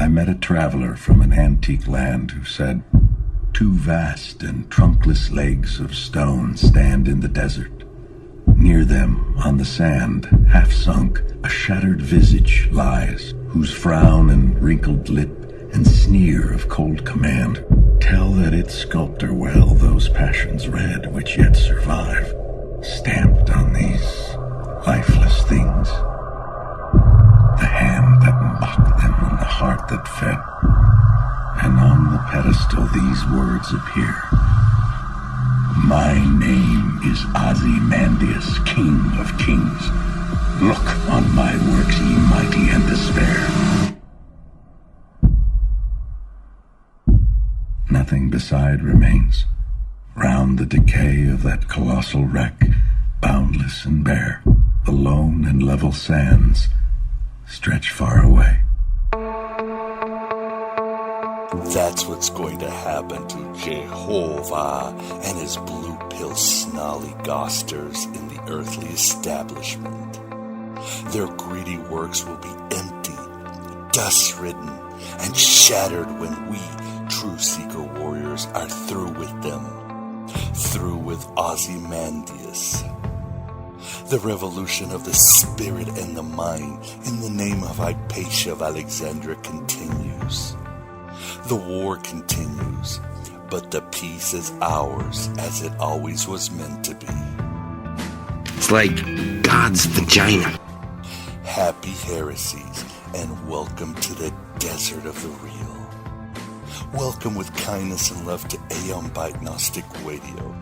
I met a traveler from an antique land who said, "Two vast and trunkless legs of stone stand in the desert. Near them, on the sand, half sunk, a shattered visage lies, whose frown and wrinkled lip and sneer of cold command tell that its sculptor well those passions read which yet survive, stamped on these lifeless things. The hand that mocked them and the heart that fed, and on the pedestal these words appear: My name is Ozymandias, King of Kings. Look on my works, ye mighty, and despair." Nothing beside remains. Round the decay of that colossal wreck, boundless and bare, the lone and level sands stretch far away. That's what's going to happen to Jehovah and his blue pill snolly-gosters in the earthly establishment. Their greedy works will be empty, dust-ridden, and shattered when we, true seeker warriors, are through with them. Through with Ozymandias. The revolution of the spirit and the mind in the name of Hypatia of Alexandria continues. The war continues, but the peace is ours as it always was meant to be. It's like God's vagina. Happy heresies, and welcome to the desert of the real. Welcome with kindness and love to Aeon Byte Gnostic Radio,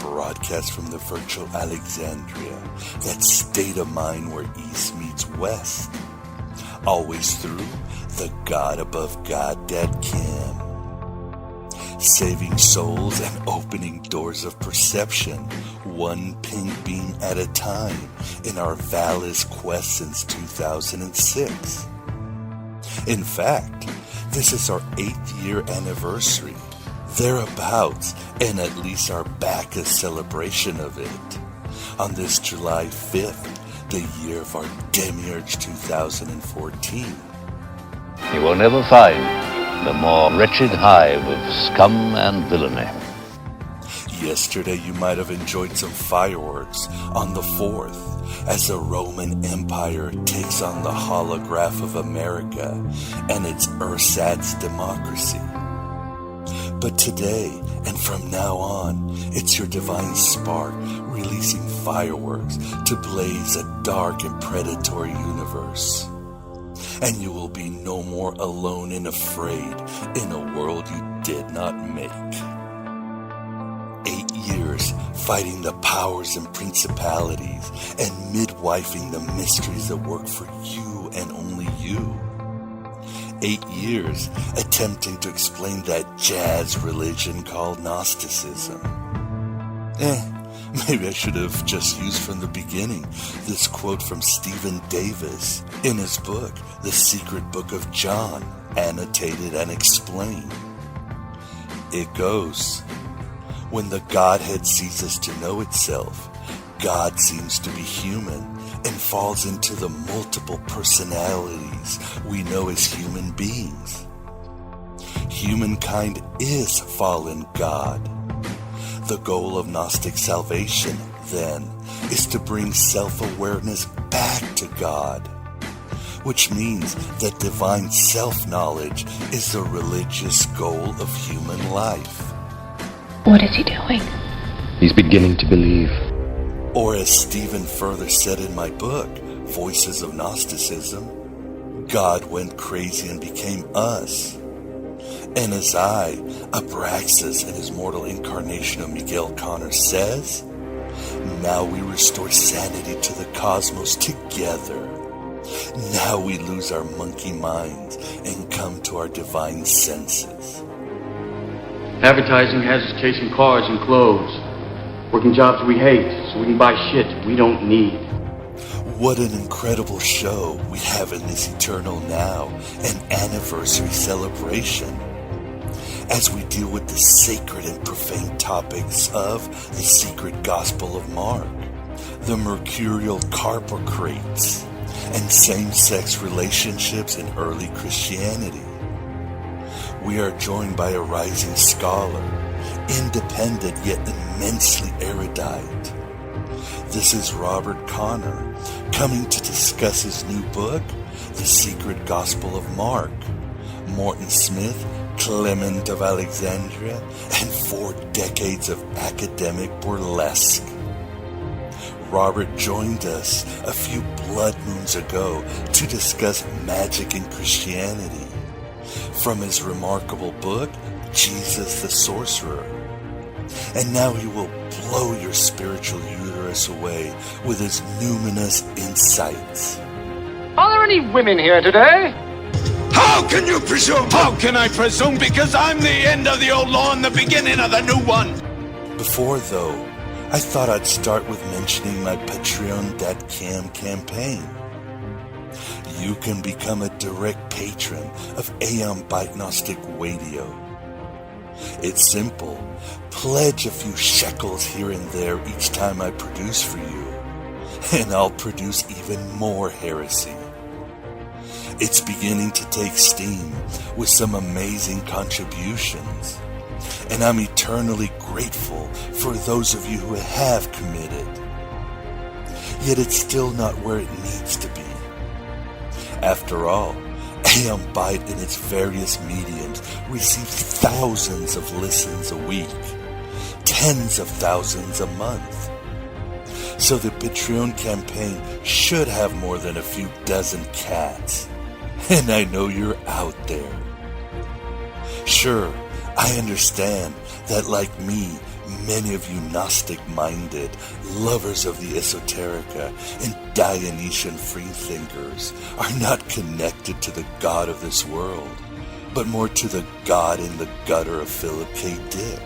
broadcast from the virtual Alexandria, that state of mind where East meets West. Always through the God above God that can. Saving souls and opening doors of perception, one pink beam at a time, in our Valis quest since 2006. In fact, this is our 8th year anniversary, thereabouts, and at least our Bacchus celebration of it. On this July 5th, the year of our Demiurge 2014. You will never find the more wretched hive of scum and villainy. Yesterday you might have enjoyed some fireworks on the 4th, as the Roman Empire takes on the holograph of America and its ersatz democracy. But today, and from now on, it's your divine spark releasing fireworks to blaze a dark and predatory universe. And you will be no more alone and afraid in a world you did not make. 8 years fighting the powers and principalities and midwifing the mysteries that work for you and only you. 8 years attempting to explain that jazz religion called Gnosticism. Maybe I should have just used from the beginning this quote from Stephen Davis in his book, The Secret Book of John, annotated and explained. It goes, when the Godhead ceases to know itself, God seems to be human and falls into the multiple personalities we know as human beings. Humankind is fallen God. The goal of Gnostic salvation, then, is to bring self-awareness back to God, which means that divine self-knowledge is the religious goal of human life. What is he doing? He's beginning to believe. Or as Stephen further said in my book, Voices of Gnosticism, God went crazy and became us. And as I, Abraxas in his mortal incarnation of Miguel Connor says, now we restore sanity to the cosmos together. Now we lose our monkey minds and come to our divine senses. Advertising has us chasing cars and clothes, working jobs we hate so we can buy shit we don't need. What an incredible show we have in this eternal now, an anniversary celebration. As we deal with the sacred and profane topics of the secret gospel of Mark, the mercurial Carpocrates, and same-sex relationships in early Christianity. we are joined by a rising scholar, independent yet immensely erudite. This is Robert Connor, coming to discuss his new book, The Secret Gospel of Mark, Morton Smith, Clement of Alexandria, and 4 decades of academic burlesque. Robert joined us a few blood moons ago to discuss magic and Christianity, from his remarkable book, Jesus the Sorcerer. And now he will blow your spiritual uterus away with his numinous insights. Are there any women here today? How can you presume? How can I presume? Because I'm the end of the old law and the beginning of the new one. Before, though, I thought I'd start with mentioning my Patreon.com campaign. You can become a direct patron of Aeon Byte Gnostic Radio. It's simple. Pledge a few shekels here and there each time I produce for you, and I'll produce even more heresy. It's beginning to take steam with some amazing contributions, and I'm eternally grateful for those of you who have committed. Yet it's still not where it needs to be. After all, Aeon Byte in its various mediums receives thousands of listens a week, tens of thousands a month. So the Patreon campaign should have more than a few dozen cats. And I know you're out there. Sure, I understand that, like me, many of you Gnostic-minded, lovers of the esoterica, and Dionysian freethinkers are not connected to the God of this world, but more to the God in the gutter of Philip K. Dick.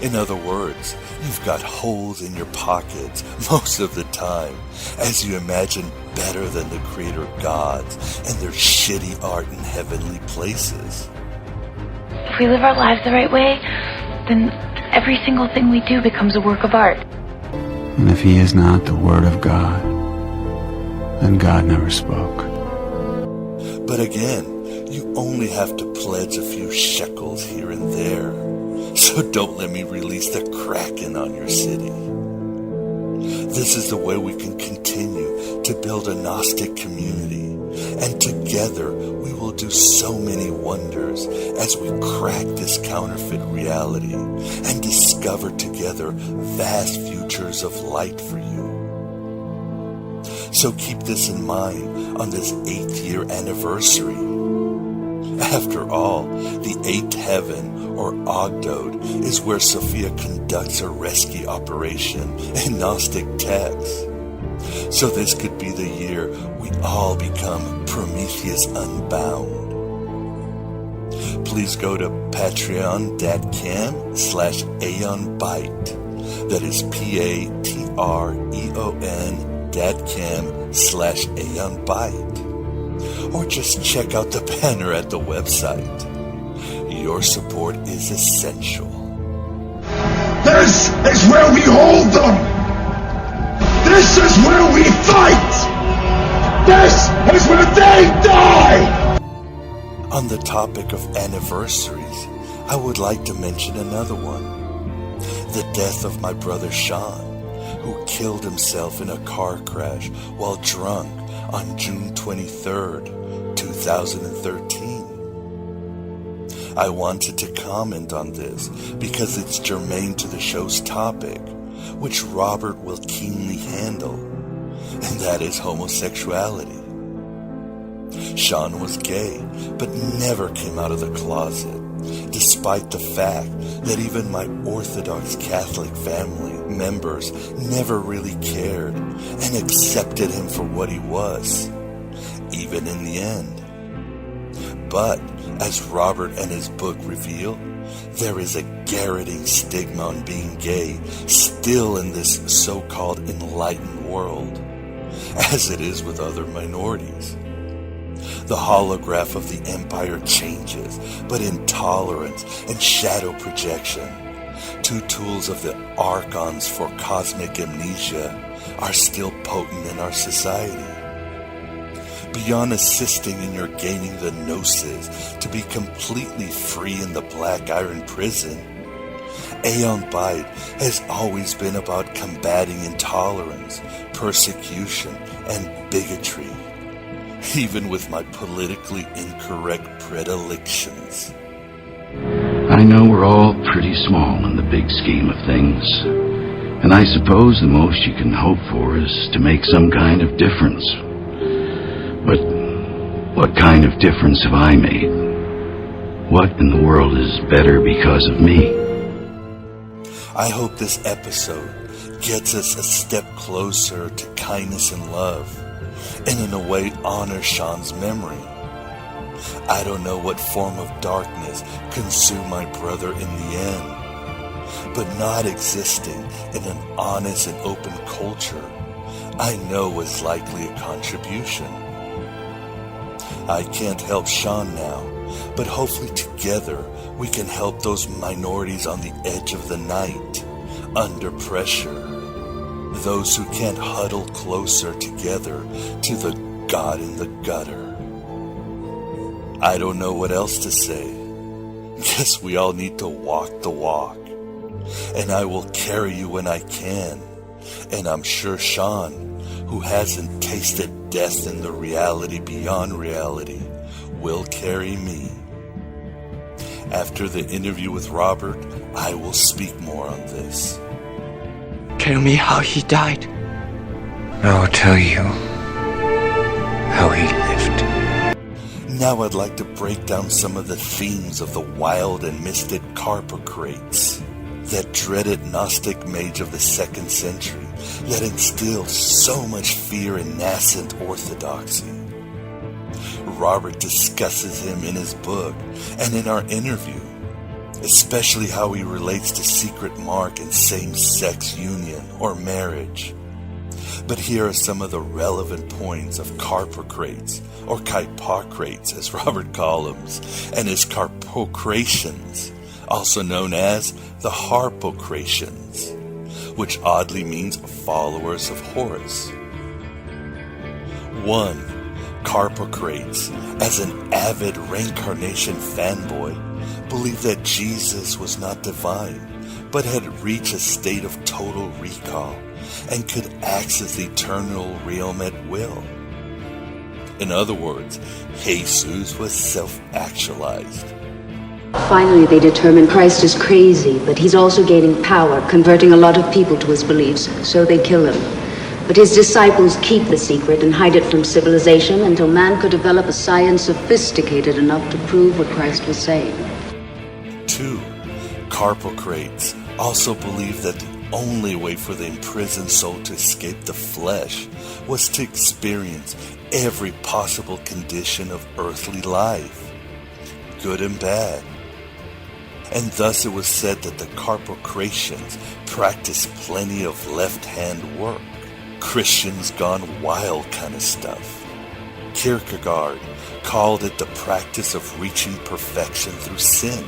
In other words, you've got holes in your pockets most of the time as you imagine better than the creator gods and their shitty art in heavenly places. If we live our lives the right way, then every single thing we do becomes a work of art. And if he is not the Word of God, then God never spoke. But again, you only have to pledge a few shekels here and there. So don't let me release the Kraken on your city. This is the way we can continue to build a Gnostic community, and together we will do so many wonders as we crack this counterfeit reality and discover together vast futures of light for you. So keep this in mind on this 8th year anniversary. After all, the 8th heaven, or Ogdode, is where Sophia conducts her rescue operation in Gnostic texts. So this could be the year we all become Prometheus unbound. Please go to patreon.com/AeonByte. That is patreon.com/AeonByte. Or just check out the banner at the website. Your support is essential. This is where we hold them. This is where we fight. This is where they die. On the topic of anniversaries, I would like to mention another one. The death of my brother Sean, who killed himself in a car crash while drunk on June 23rd, 2013. I wanted to comment on this because it's germane to the show's topic, which Robert will keenly handle, and that is homosexuality. Sean was gay, but never came out of the closet, despite the fact that even my Orthodox Catholic family members never really cared and accepted him for what he was, even in the end. But, as Robert and his book reveal, there is a garroting stigma on being gay still in this so-called enlightened world, as it is with other minorities. The holograph of the empire changes, but intolerance and shadow projection, 2 tools of the archons for cosmic amnesia, are still potent in our society. beyond assisting in your gaining the gnosis to be completely free in the black iron prison, Aeon Byte has always been about combating intolerance, persecution, and bigotry, even with my politically incorrect predilections. I know we're all pretty small in the big scheme of things, and I suppose the most you can hope for is to make some kind of difference. But what kind of difference have I made? What in the world is better because of me? I hope this episode gets us a step closer to kindness and love, and in a way honor Sean's memory. I don't know what form of darkness consumed my brother in the end, but not existing in an honest and open culture, I know was likely a contribution. I can't help Sean now, but hopefully together we can help those minorities on the edge of the night, under pressure, those who can't huddle closer together to the God in the gutter. I don't know what else to say. Guess we all need to walk the walk. And I will carry you when I can. And I'm sure Sean, who hasn't tasted death in the reality beyond reality, will carry me. After the interview with Robert, I will speak more on this. Tell me how he died. I will tell you how he lived. Now I'd like to break down some of the themes of the wild and mystic Carpocrates, that dreaded Gnostic mage of the 2nd century that instilled so much fear in nascent Orthodoxy. Robert discusses him in his book and in our interview, especially how he relates to secret mark and same-sex union or marriage. But here are some of the relevant points of Carpocrates, or Carpocrates as Robert calls them, and his Carpocrateans, also known as the Harpocrateans, which oddly means followers of Horus. 1. Carpocrates, as an avid reincarnation fanboy, believed that Jesus was not divine, but had reached a state of total recall and could access the eternal realm at will. In other words, Jesus was self-actualized. Finally, they determine Christ is crazy, but he's also gaining power, converting a lot of people to his beliefs, so they kill him. But his disciples keep the secret and hide it from civilization until man could develop a science sophisticated enough to prove what Christ was saying. 2. Carpocrates also believed that the only way for the imprisoned soul to escape the flesh was to experience every possible condition of earthly life, good and bad. And thus it was said that the Carpocrateans practiced plenty of left-hand work, Christians gone wild kind of stuff. Kierkegaard called it the practice of reaching perfection through sin,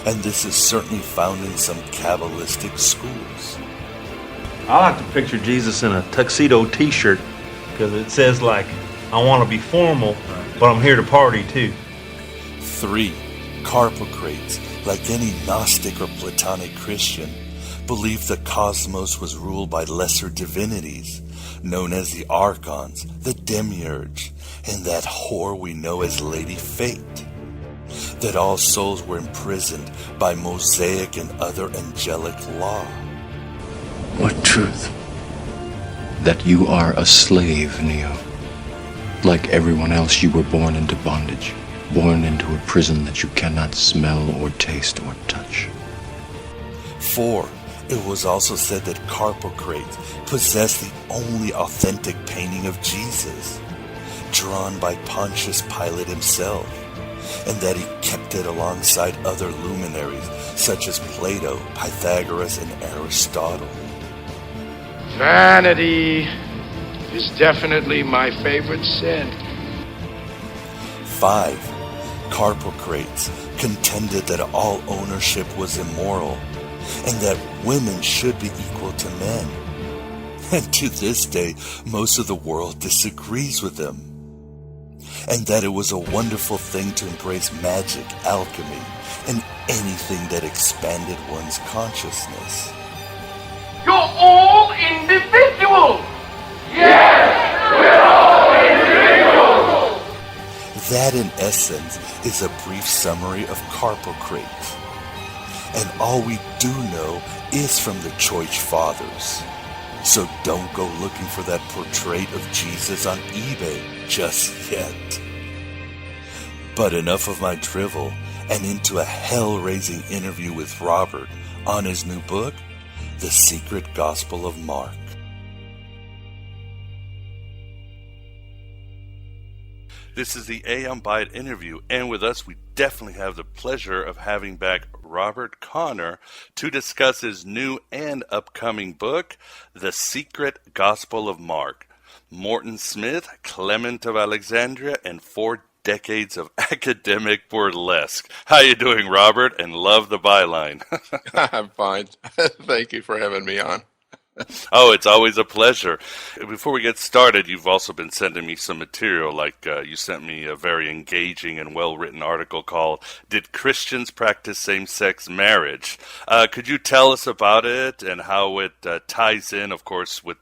and this is certainly found in some Kabbalistic schools. I like to picture Jesus in a tuxedo t-shirt because it says like, I want to be formal, but I'm here to party too. 3. Carpocrates, like any Gnostic or Platonic Christian, believed the cosmos was ruled by lesser divinities, known as the Archons, the Demiurge, and that whore we know as Lady Fate. That all souls were imprisoned by Mosaic and other angelic law. What truth? That you are a slave, Neo. Like everyone else, you were born into bondage, born into a prison that you cannot smell or taste or touch. 4. It was also said that Carpocrates possessed the only authentic painting of Jesus, drawn by Pontius Pilate himself, and that he kept it alongside other luminaries such as Plato, Pythagoras, and Aristotle. Vanity is definitely my favorite sin. 5. Carpocrates contended that all ownership was immoral, and that women should be equal to men. And to this day, most of the world disagrees with them. and that it was a wonderful thing to embrace magic, alchemy, and anything that expanded one's consciousness. You're all individuals! Yes, we're all individuals! That, in essence, is a brief summary of Carpocrates. And all we do know is from the Church Fathers. So don't go looking for that portrait of Jesus on eBay just yet. But enough of my drivel, and into a hell-raising interview with Robert on his new book, The Secret Gospel of Mark. This is the Aeon Byte interview, and with us we definitely have the pleasure of having back Robert Connor to discuss his new and upcoming book, The Secret Gospel of Mark. Morton Smith, Clement of Alexandria, and 4 decades of academic burlesque. How you doing, Robert? And love the byline. I'm fine. Thank you for having me on. Oh, it's always a pleasure. Before we get started, you've also been sending me some material, like you sent me a very engaging and well-written article called Did Christians Practice Same-Sex Marriage? Could you tell us about it and how it ties in, of course, with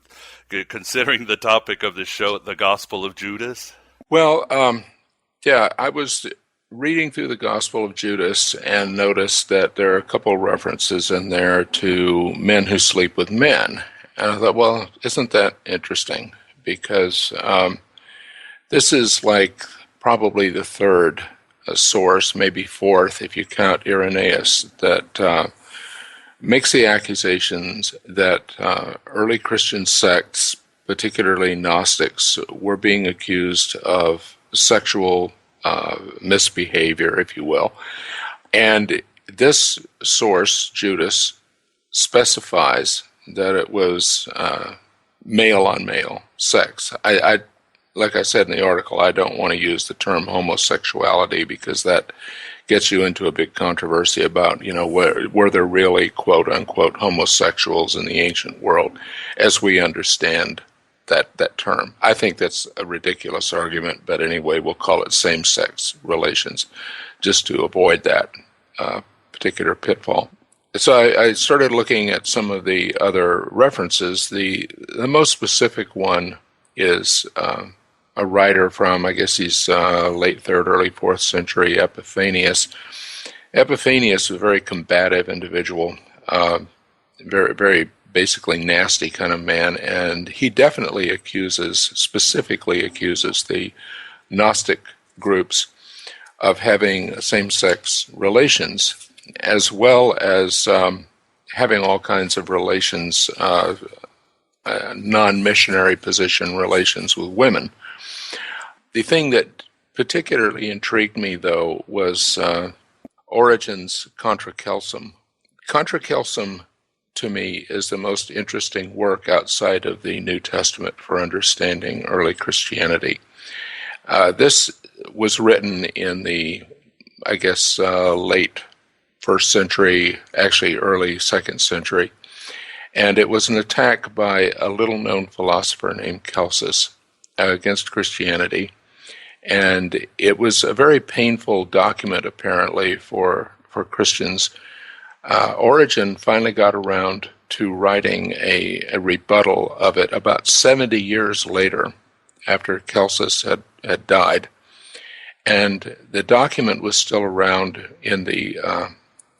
considering the topic of this show, the Gospel of Judas? Well, yeah, I was reading through the Gospel of Judas and noticed that there are a couple of references in there to men who sleep with men. And I thought, well, isn't that interesting? Because this is like probably the third source, maybe fourth if you count Irenaeus, that makes the accusations that early Christian sects, particularly Gnostics, were being accused of sexual misbehavior, if you will. And this source, Judas, specifies that it was male-on-male sex. I like I said in the article, I don't want to use the term homosexuality because that gets you into a big controversy about, were there really quote-unquote homosexuals in the ancient world as we understand that term. I think that's a ridiculous argument, but anyway, we'll call it same-sex relations just to avoid that particular pitfall. So I started looking at some of the other references. The most specific one is a writer from, I guess he's late 3rd, early 4th century, Epiphanius. Epiphanius was a very combative individual, very, very basically nasty kind of man, and he definitely specifically accuses the Gnostic groups of having same-sex relations, as well as having all kinds of relations, non-missionary position relations with women. The thing that particularly intrigued me, though, was Origen's Contra Celsum. Contra Celsum, to me, is the most interesting work outside of the New Testament for understanding early Christianity. This was written in the, I guess, late 1st century, actually early 2nd century, and it was an attack by a little-known philosopher named Celsus against Christianity, and it was a very painful document, apparently, for Christians. Origen finally got around to writing a rebuttal of it about 70 years later, after Celsus had died. And the document was still around in the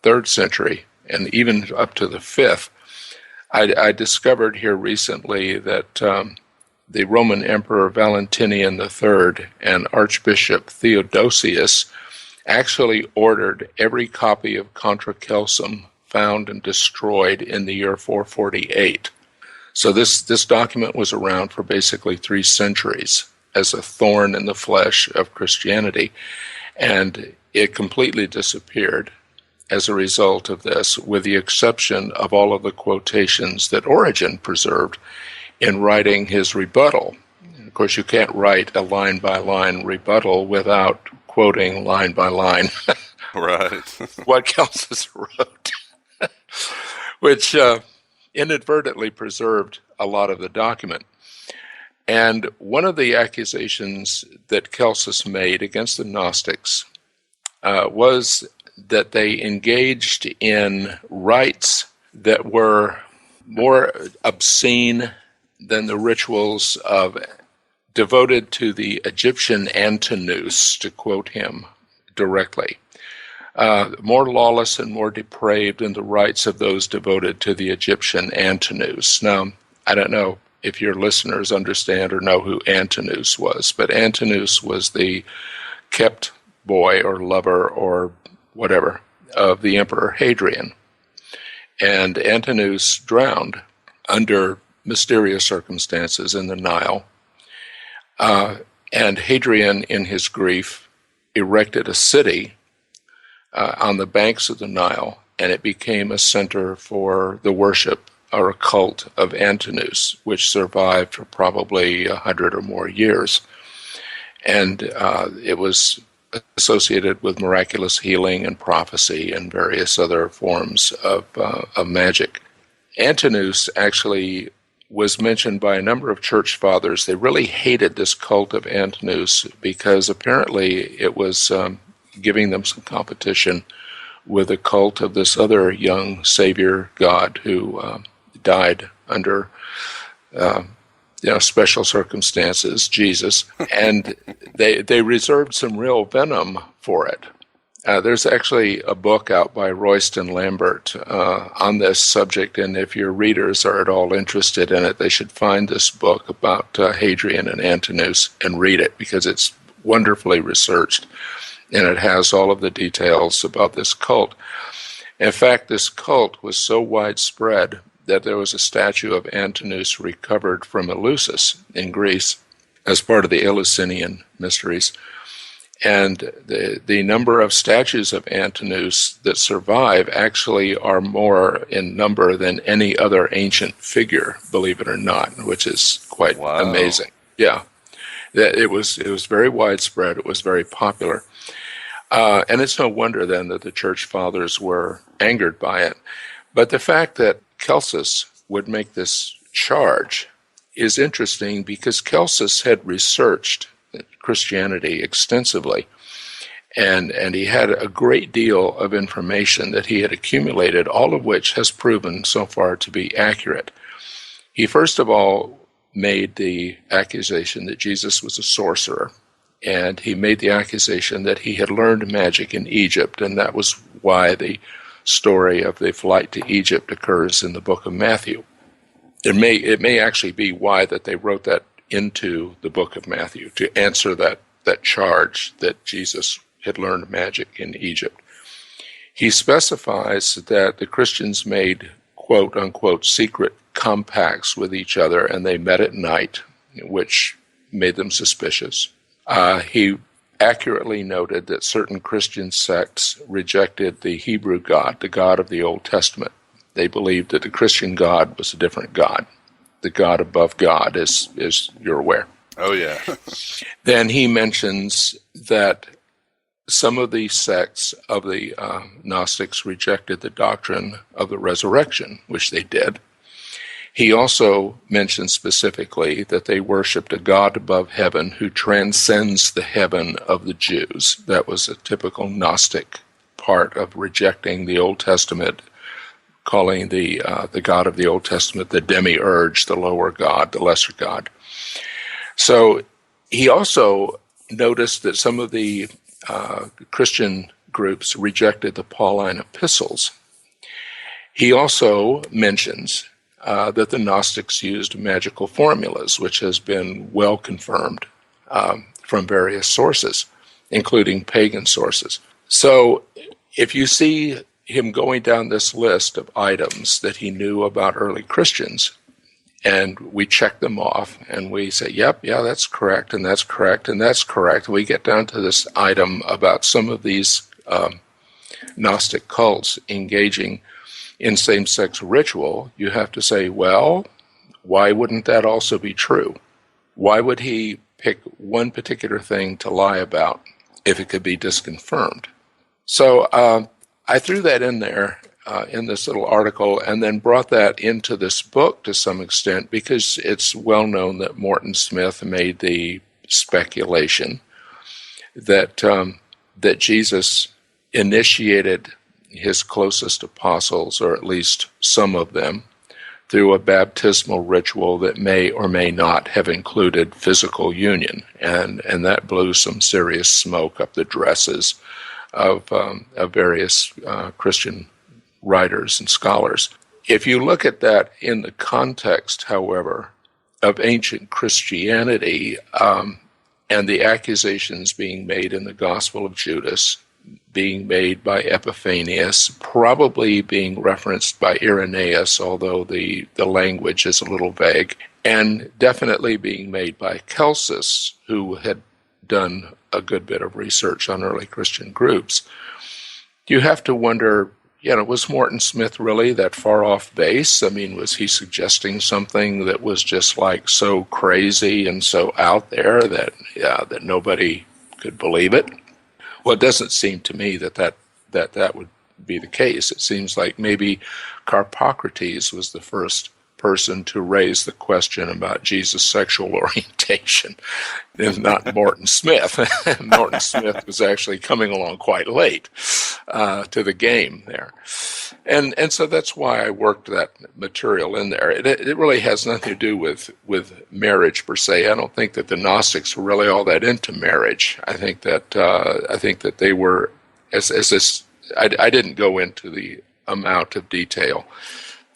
3rd century, and even up to the 5th. I discovered here recently that the Roman Emperor Valentinian III and Archbishop Theodosius actually ordered every copy of Contra Celsum found and destroyed in the year 448. So this document was around for basically 3 centuries as a thorn in the flesh of Christianity, and it completely disappeared as a result of this, with the exception of all of the quotations that Origen preserved in writing his rebuttal. Of course, you can't write a line-by-line rebuttal without quoting line by line right. what Celsus wrote, which inadvertently preserved a lot of the document. And one of the accusations that Celsus made against the Gnostics was that they engaged in rites that were more obscene than the rituals devoted to the Egyptian Antinous, to quote him directly. More lawless and more depraved than the rites of those devoted to the Egyptian Antinous. Now, I don't know if your listeners understand or know who Antinous was, but Antinous was the kept boy or lover or whatever of the Emperor Hadrian. And Antinous drowned under mysterious circumstances in the Nile. And Hadrian, in his grief, erected a city on the banks of the Nile, and it became a center for the worship or a cult of Antinous, which survived for probably 100 or more years. And it was associated with miraculous healing and prophecy and various other forms of magic. Antinous actually was mentioned by a number of church fathers. They really hated this cult of Antinous because apparently it was giving them some competition with the cult of this other young savior god who died under special circumstances, Jesus, and they reserved some real venom for it. There's actually a book out by Royston Lambert on this subject, and if your readers are at all interested in it, they should find this book about Hadrian and Antinous and read it, because it's wonderfully researched, and it has all of the details about this cult. In fact, this cult was so widespread that there was a statue of Antinous recovered from Eleusis in Greece as part of the Eleusinian mysteries. And the number of statues of Antinous that survive actually are more in number than any other ancient figure, believe it or not, which is quite amazing. Yeah, it was very widespread. It was very popular. And it's no wonder then that the church fathers were angered by it. But the fact that Celsus would make this charge is interesting, because Celsus had researched Christianity extensively, and he had a great deal of information that he had accumulated, all of which has proven so far to be accurate. He first of all made the accusation that Jesus was a sorcerer, and he made the accusation that he had learned magic in Egypt, and that was why the story of the flight to Egypt occurs in the book of Matthew. It may actually be why that they wrote that into the book of Matthew, to answer that charge that Jesus had learned magic in Egypt. He specifies that the Christians made quote-unquote secret compacts with each other, and they met at night, which made them suspicious. He accurately noted that certain Christian sects rejected the Hebrew God, the God of the Old Testament. They believed that the Christian God was a different God. The God above God, as you're aware. Oh, yeah. Then he mentions that some of the sects of the Gnostics rejected the doctrine of the resurrection, which they did. He also mentions specifically that they worshipped a God above heaven who transcends the heaven of the Jews. That was a typical Gnostic part of rejecting the Old Testament, calling the God of the Old Testament the demiurge, the lower God, the lesser God. So he also noticed that some of the Christian groups rejected the Pauline epistles. He also mentions that the Gnostics used magical formulas, which has been well confirmed from various sources, including pagan sources. So if you see him going down this list of items that he knew about early Christians, and we check them off, and we say, yep, yeah, that's correct, and that's correct, and that's correct. And we get down to this item about some of these Gnostic cults engaging in same-sex ritual. You have to say, well, why wouldn't that also be true? Why would he pick one particular thing to lie about if it could be disconfirmed? So I threw that in there in this little article, and then brought that into this book to some extent, because it's well known that Morton Smith made the speculation that that Jesus initiated his closest apostles, or at least some of them, through a baptismal ritual that may or may not have included physical union, and that blew some serious smoke up the dresses of various Christian writers and scholars. If you look at that in the context, however, of ancient Christianity, and the accusations being made in the Gospel of Judas, being made by Epiphanius, probably being referenced by Irenaeus, although the language is a little vague, and definitely being made by Celsus, who had done a good bit of research on early Christian groups. You have to wonder, was Morton Smith really that far off base? I mean, was he suggesting something that was just like so crazy and so out there that nobody could believe it? Well, it doesn't seem to me that would be the case. It seems like maybe Carpocrates was the first person to raise the question about Jesus' sexual orientation, and not Morton Smith. Morton Smith was actually coming along quite late to the game there. And so that's why I worked that material in there. It really has nothing to do with marriage per se. I don't think that the Gnostics were really all that into marriage. I think that they were, I didn't go into the amount of detail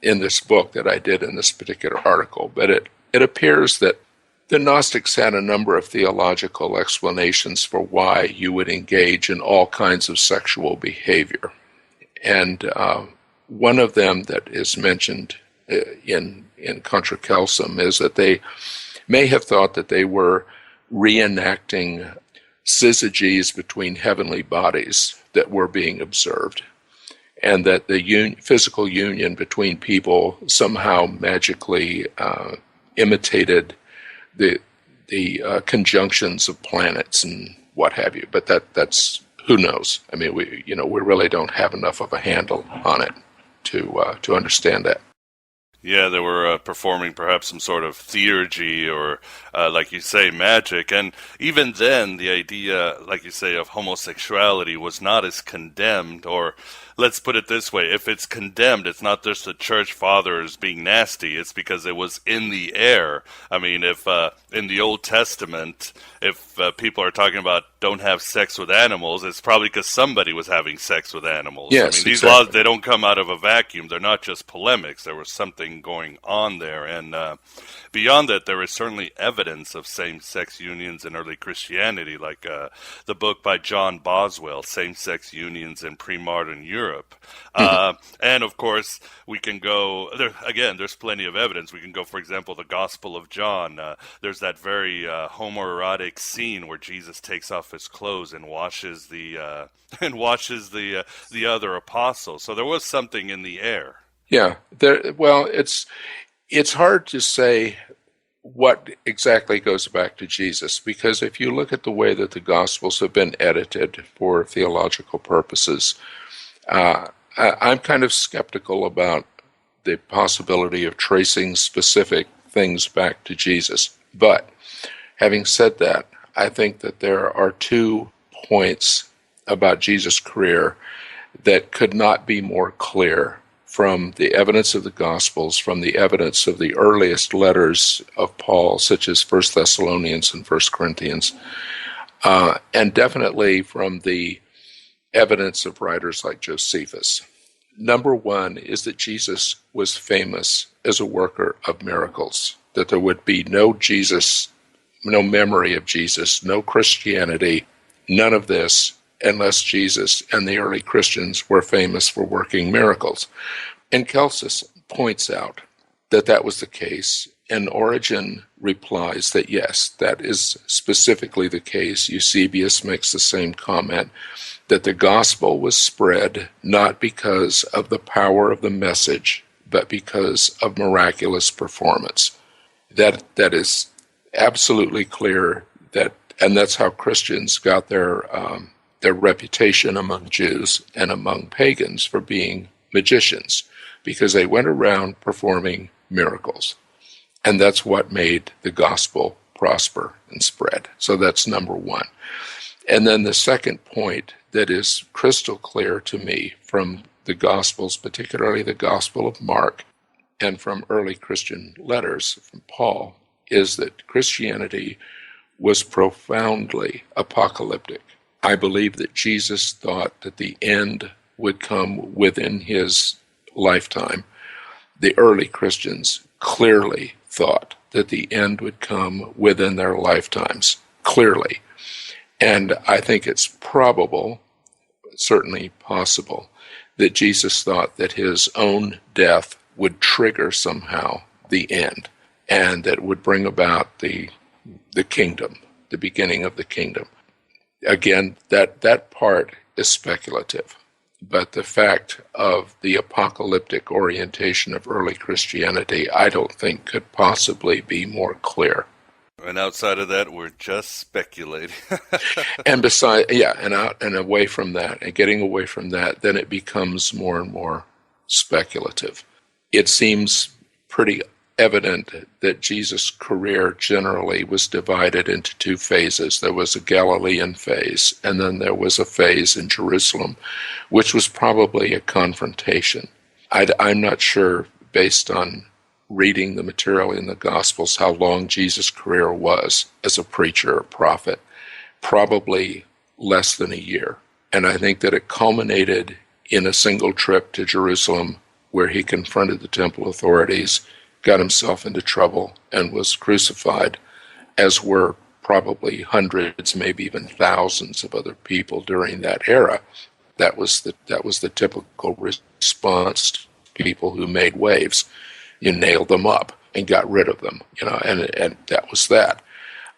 in this book that I did in this particular article, but it appears that the Gnostics had a number of theological explanations for why you would engage in all kinds of sexual behavior. And one of them that is mentioned in Contra Celsum is that they may have thought that they were reenacting syzygies between heavenly bodies that were being observed, and that the physical union between people somehow magically imitated the conjunctions of planets and what have you. But that's who knows? I mean, we really don't have enough of a handle on it to understand that. Yeah, they were performing perhaps some sort of theurgy or, like you say, magic. And even then, the idea, like you say, of homosexuality was not as condemned, or let's put it this way, if it's condemned, it's not just the church fathers being nasty, it's because it was in the air. I mean, if in the Old Testament, if people are talking about don't have sex with animals, it's probably because somebody was having sex with animals. Yes, I mean, these exactly. laws, they don't come out of a vacuum. They're not just polemics. There was something going on there. And beyond that, there is certainly evidence of same-sex unions in early Christianity, like the book by John Boswell, Same-Sex Unions in Pre-Modern Europe. And, of course, we can go, there's plenty of evidence. We can go, for example, the Gospel of John. There's that very homoerotic scene where Jesus takes off his clothes and washes the other apostles. So there was something in the air. Yeah. It's hard to say what exactly goes back to Jesus, because if you look at the way that the Gospels have been edited for theological purposes, I'm kind of skeptical about the possibility of tracing specific things back to Jesus. But having said that, I think that there are 2 points about Jesus' career that could not be more clear from the evidence of the Gospels, from the evidence of the earliest letters of Paul, such as 1 Thessalonians and 1 Corinthians, and definitely from the evidence of writers like Josephus. Number 1 is that Jesus was famous as a worker of miracles, that there would be no memory of Jesus, no Christianity, none of this, unless Jesus and the early Christians were famous for working miracles. And Celsus points out that that was the case, and Origen replies that yes, that is specifically the case. Eusebius makes the same comment, that the gospel was spread not because of the power of the message, but because of miraculous performance. That is absolutely clear, and that's how Christians got their reputation among Jews and among pagans for being magicians, because they went around performing miracles. And that's what made the gospel prosper and spread. So that's number one. And then the second point that is crystal clear to me from the Gospels, particularly the Gospel of Mark, and from early Christian letters from Paul, is that Christianity was profoundly apocalyptic. I believe that Jesus thought that the end would come within his lifetime. The early Christians clearly thought that the end would come within their lifetimes, clearly. And I think it's probable, certainly possible, that Jesus thought that his own death would trigger somehow the end, and that would bring about the kingdom, the beginning of the kingdom. Again, that part is speculative, but the fact of the apocalyptic orientation of early Christianity, I don't think could possibly be more clear. And outside of that, we're just speculating. And beside, yeah, and out and away from that, and getting away from that, then it becomes more and more speculative. It seems pretty evident that Jesus' career generally was divided into two phases. There was a Galilean phase, and then there was a phase in Jerusalem, which was probably a confrontation. I'm not sure, based on reading the material in the Gospels, how long Jesus' career was as a preacher or prophet. Probably less than a year. And I think that it culminated in a single trip to Jerusalem where he confronted the temple authorities, got himself into trouble, and was crucified, as were probably hundreds, maybe even thousands of other people during that era. That was the typical response to people who made waves. You nailed them up and got rid of them, and that was that.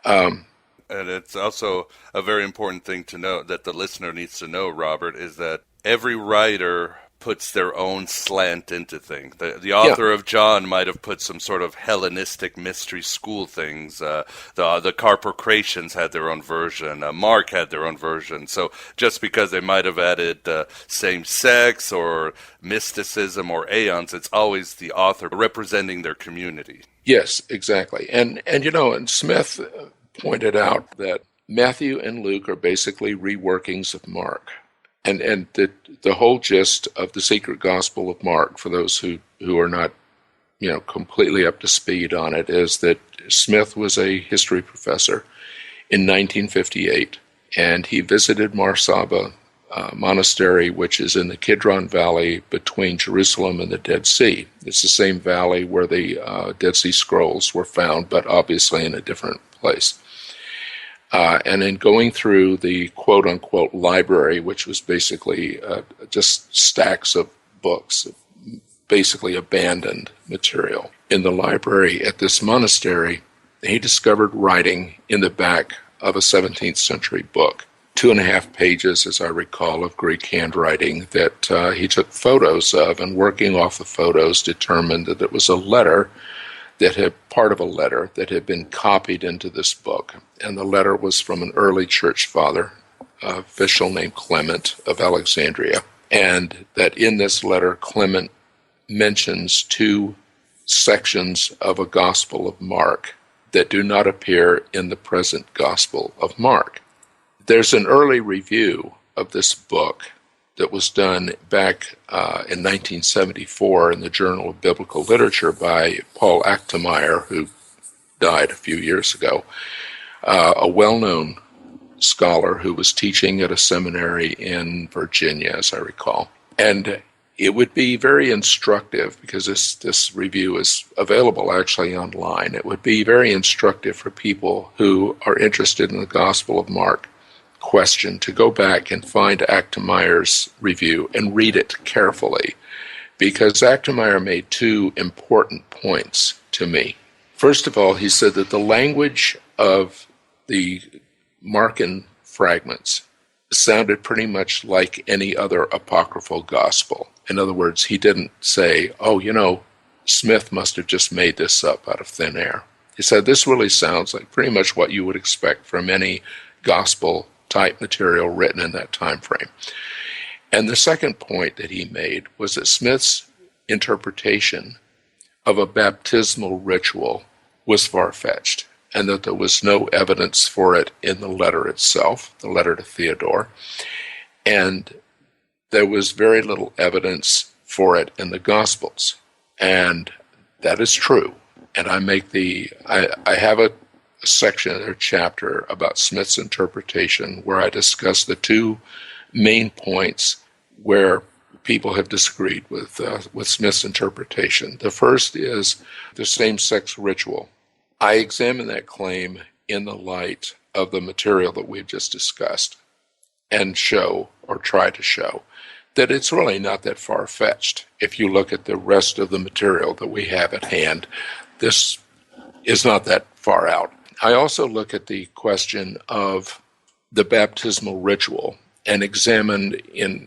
And it's also a very important thing to know that the listener needs to know, Robert, is that every writer puts their own slant into things. The author of John might have put some sort of Hellenistic mystery school things. The Carpocrateans had their own version. Mark had their own version. So just because they might have added same-sex or mysticism or aeons, it's always the author representing their community. Yes, exactly. And Smith pointed out that Matthew and Luke are basically reworkings of Mark. And the whole gist of the secret gospel of Mark, for those who are not, completely up to speed on it, is that Smith was a history professor in 1958, and he visited Mar Saba Monastery, which is in the Kidron Valley between Jerusalem and the Dead Sea. It's the same valley where the Dead Sea Scrolls were found, but obviously in a different place. And in going through the quote-unquote library, which was basically just stacks of books, basically abandoned material, in the library at this monastery, he discovered writing in the back of a 17th century book, 2.5 pages, as I recall, of Greek handwriting that he took photos of, and working off the photos determined that it was a letter part of a letter that had been copied into this book. And the letter was from an early church father, an official named Clement of Alexandria. And that in this letter, Clement mentions 2 sections of a Gospel of Mark that do not appear in the present Gospel of Mark. There's an early review of this book that was done back in 1974 in the Journal of Biblical Literature by Paul Achtemeier, who died a few years ago, a well-known scholar who was teaching at a seminary in Virginia, as I recall. And it would be very instructive, because this review is available actually online. It would be very instructive for people who are interested in the Gospel of Mark question to go back and find Achtemeyer's review and read it carefully, because Achtemeier made 2 important points to me. First of all, he said that the language of the Markan fragments sounded pretty much like any other apocryphal gospel. In other words, he didn't say, Smith must have just made this up out of thin air. He said, this really sounds like pretty much what you would expect from any gospel type material written in that time frame. And the second point that he made was that Smith's interpretation of a baptismal ritual was far-fetched, and that there was no evidence for it in the letter itself, the letter to Theodore, and there was very little evidence for it in the Gospels. And that is true. And I have a section or chapter about Smith's interpretation where I discuss the two main points where people have disagreed with Smith's interpretation. The first is the same-sex ritual. I examine that claim in the light of the material that we've just discussed and show, or try to show, that it's really not that far-fetched. If you look at the rest of the material that we have at hand, this is not that far out. I also look at the question of the baptismal ritual and examine in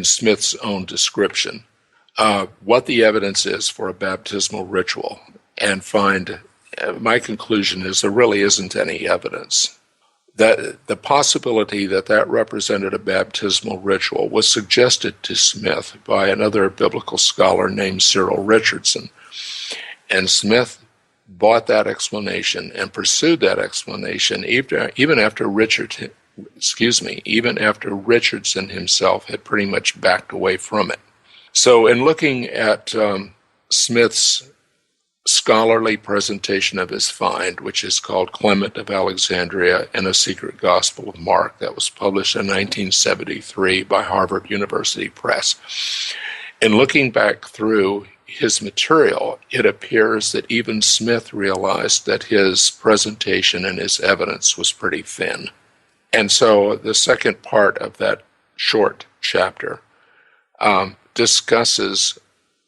Smith's own description what the evidence is for a baptismal ritual, and find my conclusion is there really isn't any evidence. That the possibility that represented a baptismal ritual was suggested to Smith by another biblical scholar named Cyril Richardson. And Smith bought that explanation and pursued that explanation even after Richardson himself had pretty much backed away from it. So in looking at Smith's scholarly presentation of his find, which is called Clement of Alexandria and a Secret Gospel of Mark, that was published in 1973 by Harvard University Press. In looking back through his material, it appears that even Smith realized that his presentation and his evidence was pretty thin. And so the second part of that short chapter discusses,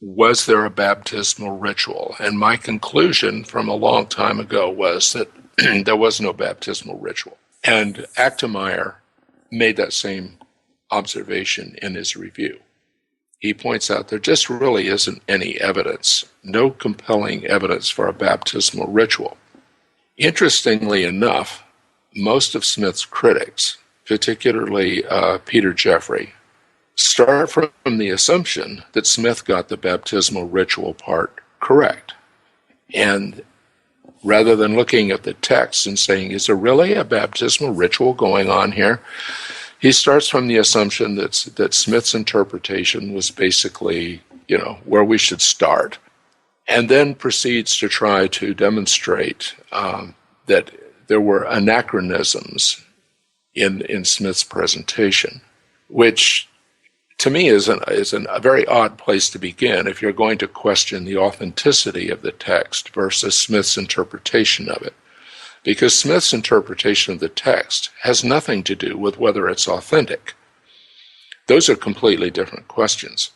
was there a baptismal ritual? And my conclusion from a long time ago was that there was no baptismal ritual. And Achtemeier made that same observation in his review. He points out there just really isn't any evidence, no compelling evidence for a baptismal ritual. Interestingly enough, most of Smith's critics, particularly Peter Jeffrey, start from the assumption that Smith got the baptismal ritual part correct. And rather than looking at the text and saying, is there really a baptismal ritual going on here? He starts from the assumption that Smith's interpretation was basically, where we should start, and then proceeds to try to demonstrate that there were anachronisms in Smith's presentation, which to me is a very odd place to begin if you're going to question the authenticity of the text versus Smith's interpretation of it. Because Smith's interpretation of the text has nothing to do with whether it's authentic. Those are completely different questions.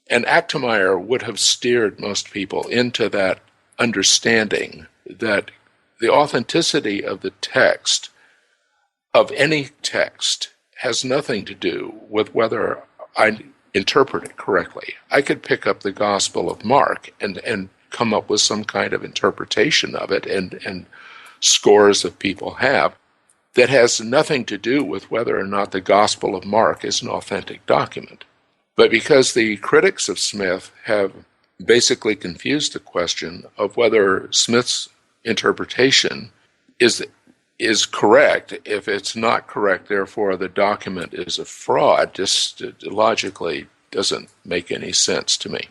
And Achtemeier would have steered most people into that understanding that the authenticity of the text, of any text, has nothing to do with whether I interpret it correctly. I could pick up the Gospel of Mark and come up with some kind of interpretation of it, and scores of people have, that has nothing to do with whether or not the Gospel of Mark is an authentic document. But because the critics of Smith have basically confused the question of whether Smith's interpretation is correct, if it's not correct, therefore the document is a fraud, just logically doesn't make any sense to me.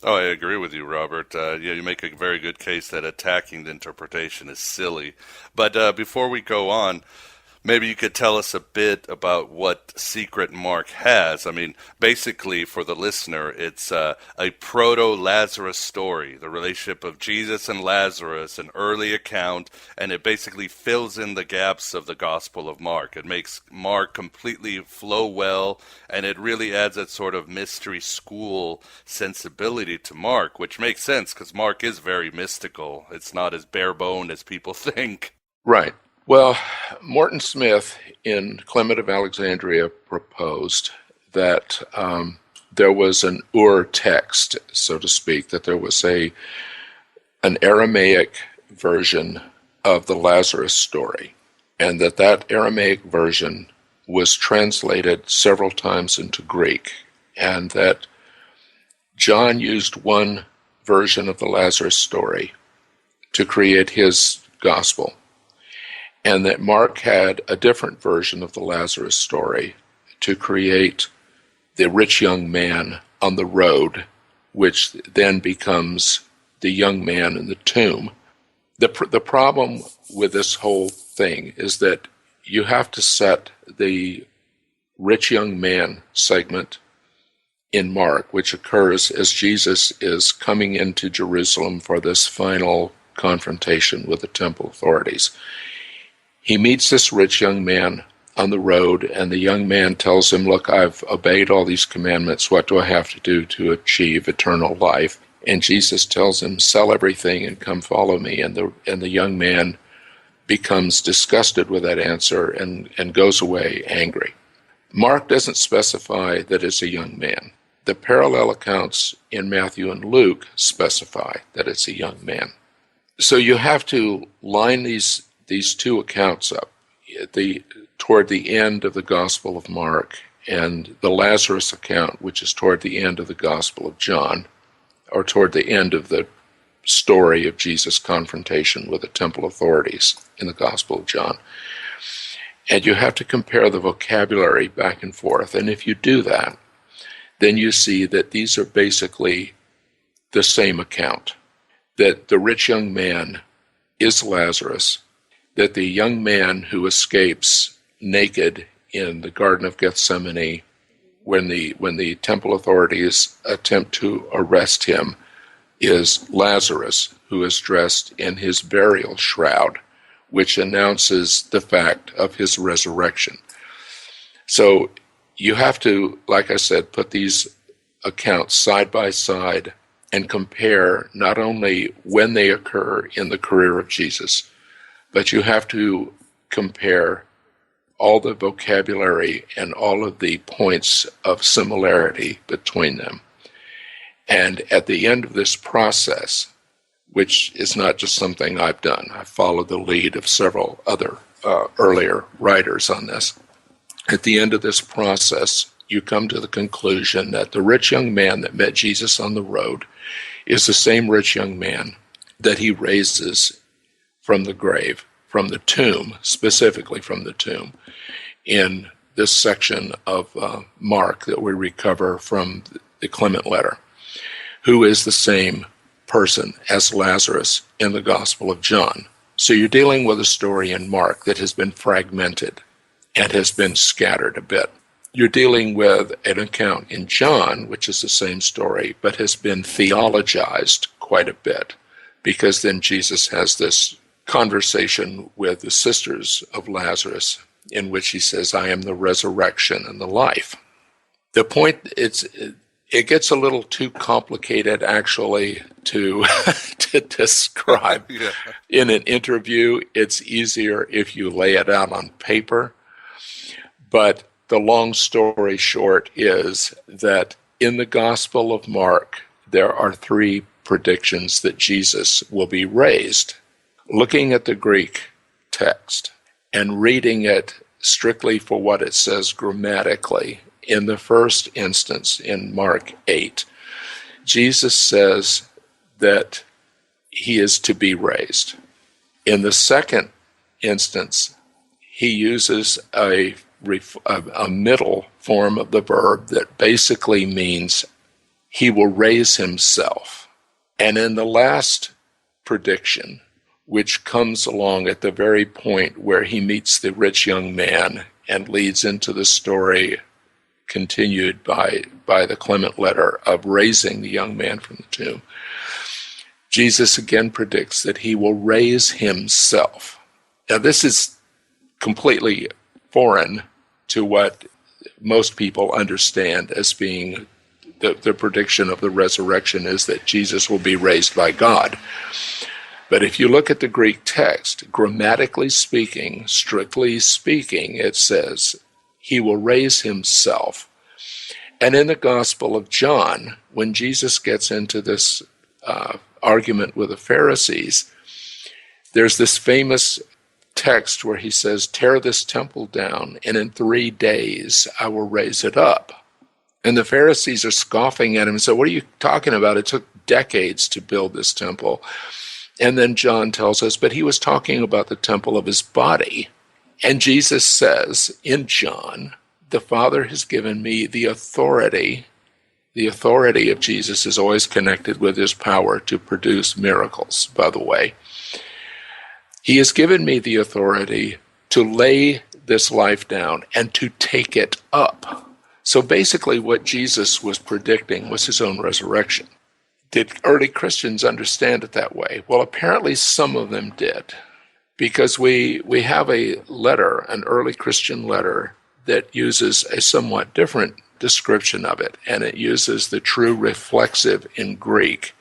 Oh, I agree with you, Robert. You make a very good case that attacking the interpretation is silly. But before we go on, maybe you could tell us a bit about what Secret Mark has. I mean, basically, for the listener, it's a proto-Lazarus story, the relationship of Jesus and Lazarus, an early account, and it basically fills in the gaps of the Gospel of Mark. It makes Mark completely flow well, and it really adds that sort of mystery school sensibility to Mark, which makes sense because Mark is very mystical. It's not as bare-boned as people think. Right. Well, Morton Smith in Clement of Alexandria proposed that there was an ur-text, so to speak, that there was an Aramaic version of the Lazarus story, and that Aramaic version was translated several times into Greek, and that John used one version of the Lazarus story to create his gospel, and that Mark had a different version of the Lazarus story to create the rich young man on the road, which then becomes the young man in the tomb. The problem with this whole thing is that you have to set the rich young man segment in Mark, which occurs as Jesus is coming into Jerusalem for this final confrontation with the temple authorities. He meets this rich young man on the road, and the young man tells him, look, I've obeyed all these commandments. What do I have to do to achieve eternal life? And Jesus tells him, sell everything and come follow me. And the young man becomes disgusted with that answer and goes away angry. Mark doesn't specify that it's a young man. The parallel accounts in Matthew and Luke specify that it's a young man. So you have to line these two accounts up. Toward the end of the Gospel of Mark and the Lazarus account, which is toward the end of the Gospel of John, or toward the end of the story of Jesus' confrontation with the temple authorities in the Gospel of John. And you have to compare the vocabulary back and forth. And if you do that, then you see that these are basically the same account, that the rich young man is Lazarus, that the young man who escapes naked in the Garden of Gethsemane when the temple authorities attempt to arrest him is Lazarus, who is dressed in his burial shroud, which announces the fact of his resurrection. So you have to, like I said, put these accounts side by side and compare not only when they occur in the career of Jesus, but you have to compare all the vocabulary and all of the points of similarity between them. And at the end of this process, which is not just something I've done, I followed the lead of several other earlier writers on this. At the end of this process, you come to the conclusion that the rich young man that met Jesus on the road is the same rich young man that he raises from the grave, from the tomb, specifically from the tomb, in this section of Mark that we recover from the Clement letter, who is the same person as Lazarus in the Gospel of John. So you're dealing with a story in Mark that has been fragmented and has been scattered a bit. You're dealing with an account in John, which is the same story, but has been theologized quite a bit, because then Jesus has this conversation with the sisters of Lazarus in which he says, I am the resurrection and the life. The point, it gets a little too complicated actually to describe. Yeah. In an interview. It's easier if you lay it out on paper. But the long story short is that in the Gospel of Mark, there are 3 predictions that Jesus will be raised. Looking at the Greek text and reading it strictly for what it says grammatically, in the first instance, in Mark 8, Jesus says that he is to be raised. In the second instance, he uses a middle form of the verb that basically means he will raise himself. And in the last prediction, which comes along at the very point where he meets the rich young man and leads into the story continued by the Clement letter of raising the young man from the tomb, Jesus again predicts that he will raise himself. Now, this is completely foreign to what most people understand as being the prediction of the resurrection is that Jesus will be raised by God. But if you look at the Greek text, grammatically speaking, strictly speaking, it says he will raise himself. And in the Gospel of John, when Jesus gets into this argument with the Pharisees, there's this famous text where he says, tear this temple down, and in 3 days I will raise it up. And the Pharisees are scoffing at him and say, what are you talking about? It took decades to build this temple. And then John tells us, but he was talking about the temple of his body. And Jesus says in John, the Father has given me the authority. The authority of Jesus is always connected with his power to produce miracles, by the way. He has given me the authority to lay this life down and to take it up. So basically what Jesus was predicting was his own resurrection. Did early Christians understand it that way? Well, apparently some of them did, because we have a letter, an early Christian letter, that uses a somewhat different description of it, and it uses the true reflexive in Greek.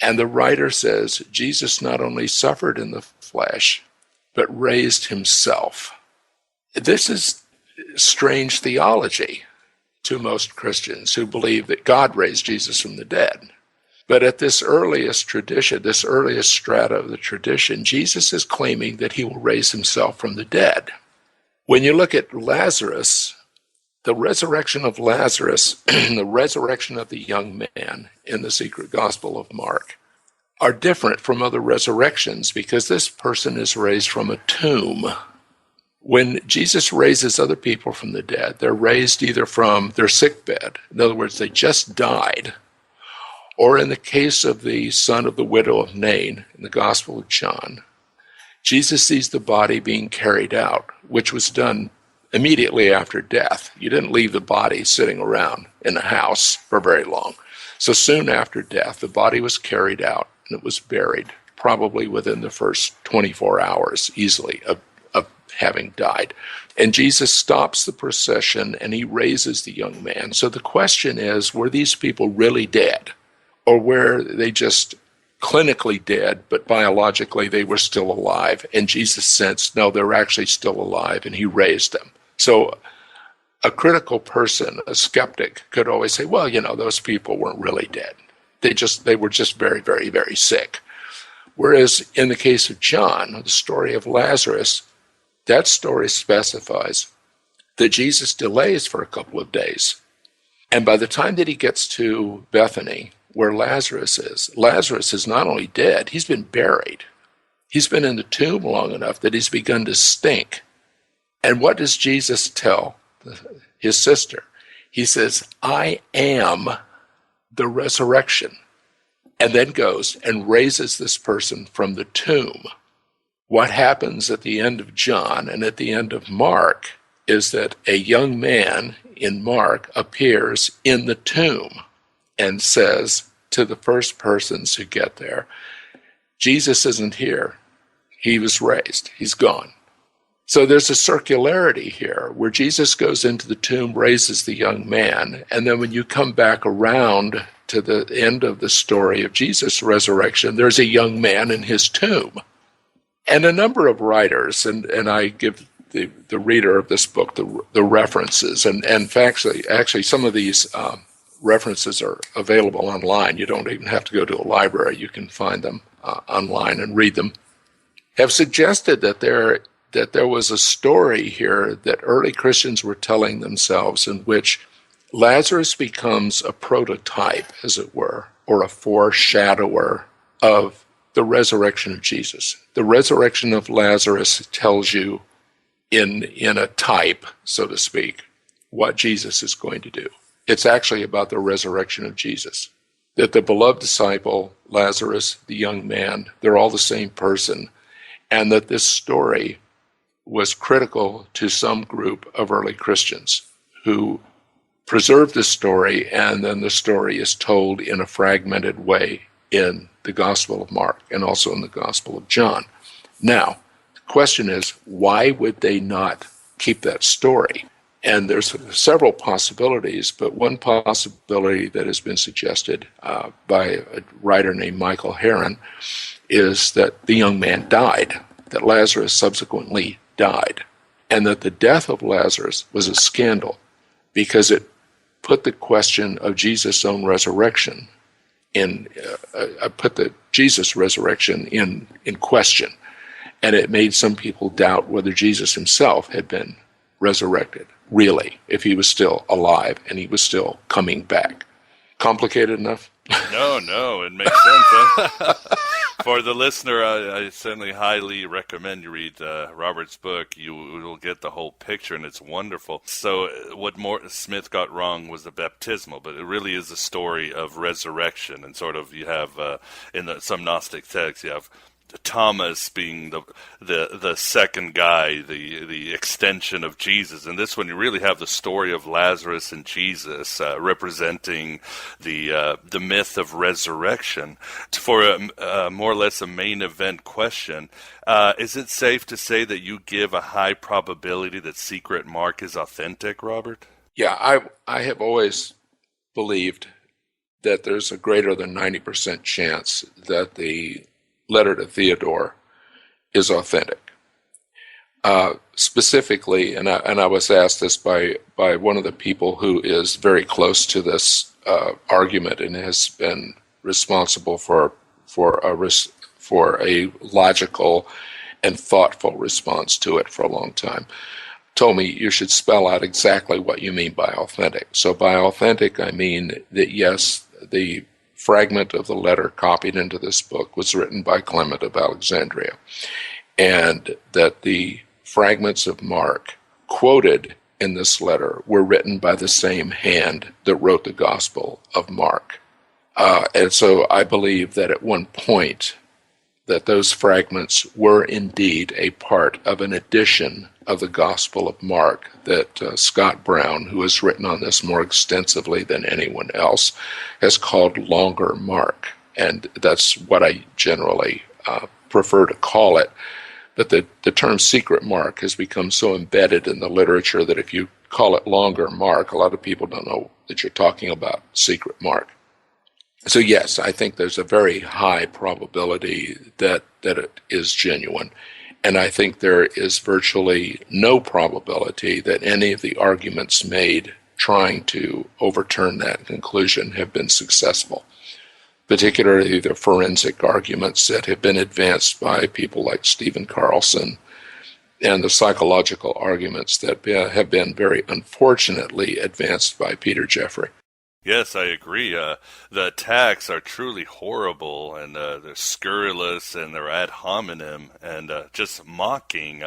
And the writer says, Jesus not only suffered in the flesh, but raised himself. This is strange theology to most Christians who believe that God raised Jesus from the dead. But at this earliest tradition, this earliest strata of the tradition, Jesus is claiming that he will raise himself from the dead. When you look at Lazarus, the resurrection of Lazarus, the resurrection of the young man in the secret gospel of Mark are different from other resurrections because this person is raised from a tomb. When Jesus raises other people from the dead, they're raised either from their sick bed, in other words, they just died, or in the case of the son of the widow of Nain in the Gospel of John, Jesus sees the body being carried out, which was done immediately after death. You didn't leave the body sitting around in a house for very long. So soon after death, the body was carried out and it was buried, probably within the first 24 hours, easily, of having died. And Jesus stops the procession and he raises the young man. So the question is, were these people really dead? Or were they just clinically dead, but biologically they were still alive? And Jesus sensed, no, they're actually still alive, and he raised them. So a critical person, a skeptic, could always say, well, those people weren't really dead. They were just very, very, very sick. Whereas in the case of John, the story of Lazarus, that story specifies that Jesus delays for a couple of days. And by the time that he gets to Bethany, where Lazarus is not only dead, he's been buried. He's been in the tomb long enough that he's begun to stink. And what does Jesus tell his sister? He says, I am the resurrection, and then goes and raises this person from the tomb. What happens at the end of John and at the end of Mark is that a young man in Mark appears in the tomb and says to the first persons who get there, Jesus isn't here. He was raised. He's gone. So there's a circularity here where Jesus goes into the tomb, raises the young man, and then when you come back around to the end of the story of Jesus' resurrection, there's a young man in his tomb. And a number of writers, and I give the reader of this book the references, and actually some of these references are available online. You don't even have to go to a library. You can find them online and read them. Have suggested that there was a story here that early Christians were telling themselves in which Lazarus becomes a prototype, as it were, or a foreshadower of the resurrection of Jesus. The resurrection of Lazarus tells you in a type, so to speak, what Jesus is going to do. It's actually about the resurrection of Jesus. That the beloved disciple, Lazarus, the young man, they're all the same person, and that this story was critical to some group of early Christians who preserved the story, and then the story is told in a fragmented way in the Gospel of Mark and also in the Gospel of John. Now, the question is, why would they not keep that story? And there's several possibilities, but one possibility that has been suggested by a writer named Michael Heron is that the young man died, that Lazarus subsequently died, and that the death of Lazarus was a scandal because it put the question of Jesus' own resurrection in question. And it made some people doubt whether Jesus himself had been resurrected, really, if he was still alive and he was still coming back. Complicated enough? No, it makes sense. For the listener, I certainly highly recommend you read Robert's book. You will get the whole picture, and it's wonderful. So what Smith got wrong was the baptismal, but it really is a story of resurrection. And sort of you have, some Gnostic texts, you have Thomas being the second guy, the extension of Jesus. And this one, you really have the story of Lazarus and Jesus representing the myth of resurrection. For a more or less a main event question, is it safe to say that you give a high probability that Secret Mark is authentic, Robert? Yeah, I have always believed that there's a greater than 90% chance that the letter to Theodore is authentic. Specifically, and I was asked this by one of the people who is very close to this argument and has been responsible for a logical and thoughtful response to it for a long time, told me you should spell out exactly what you mean by authentic. So by authentic, I mean that yes, the fragment of the letter copied into this book was written by Clement of Alexandria, and that the fragments of Mark quoted in this letter were written by the same hand that wrote the Gospel of Mark. And so I believe that at one point that those fragments were indeed a part of an edition of the Gospel of Mark that Scott Brown, who has written on this more extensively than anyone else, has called Longer Mark. And that's what I generally prefer to call it. But the term Secret Mark has become so embedded in the literature that if you call it Longer Mark, a lot of people don't know that you're talking about Secret Mark. So yes, I think there's a very high probability that it is genuine. And I think there is virtually no probability that any of the arguments made trying to overturn that conclusion have been successful, particularly the forensic arguments that have been advanced by people like Stephen Carlson and the psychological arguments that have been very unfortunately advanced by Peter Jeffrey. Yes, I agree. The attacks are truly horrible, and they're scurrilous, and they're ad hominem, and just mocking,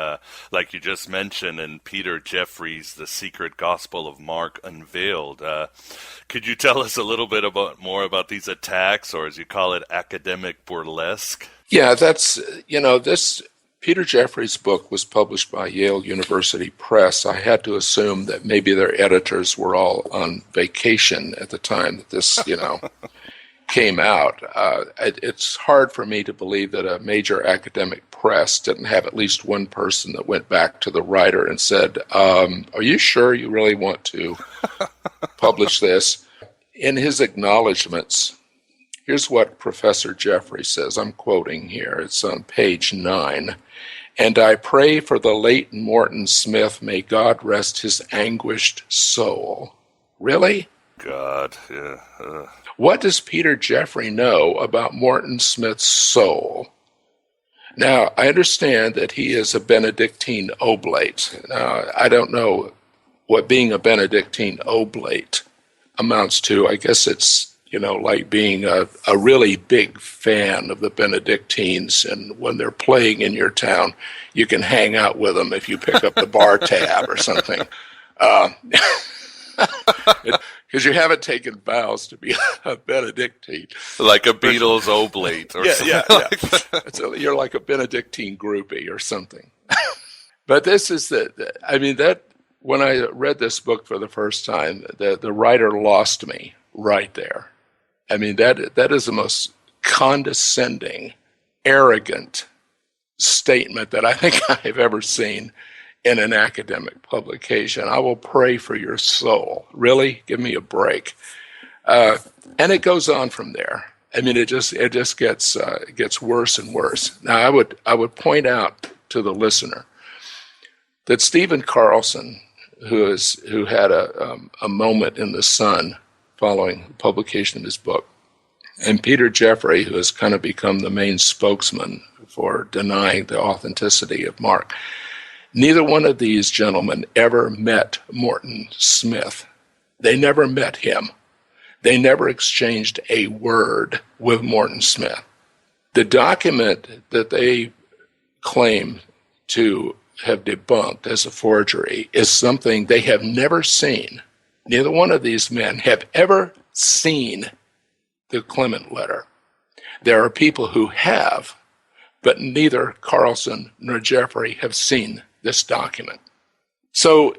like you just mentioned in Peter Jeffrey's The Secret Gospel of Mark Unveiled. Could you tell us a little bit more about these attacks, or as you call it, academic burlesque? Yeah, that's, this Peter Jeffrey's book was published by Yale University Press. I had to assume that maybe their editors were all on vacation at the time that this, came out. It's hard for me to believe that a major academic press didn't have at least one person that went back to the writer and said, are you sure you really want to publish this? In his acknowledgments, here's what Professor Jeffrey says. I'm quoting here. It's on page 9. "And I pray for the late Morton Smith, may God rest his anguished soul." Really? God, yeah. What does Peter Jeffrey know about Morton Smith's soul? Now, I understand that he is a Benedictine oblate. I don't know what being a Benedictine oblate amounts to. I guess it's like being a really big fan of the Benedictines, and when they're playing in your town, you can hang out with them if you pick up the bar tab or something. Because you haven't taken vows to be a Benedictine. Like a Beatles oblate or something. Yeah. So you're like a Benedictine groupie or something. But this is when I read this book for the first time, the writer lost me right there. I mean, that is the most condescending, arrogant statement that I think I've ever seen in an academic publication. I will pray for your soul. Really? Give me a break. And it goes on from there. I mean, it just gets worse and worse. Now, I would point out to the listener that Stephen Carlson, who had a moment in the Sun following the publication of his book, and Peter Jeffrey, who has kind of become the main spokesman for denying the authenticity of Mark. Neither one of these gentlemen ever met Morton Smith. They never met him. They never exchanged a word with Morton Smith. The document that they claim to have debunked as a forgery is something they have never seen. Neither one of these men have ever seen the Clement letter. There are people who have, but neither Carlson nor Jeffrey have seen this document. So,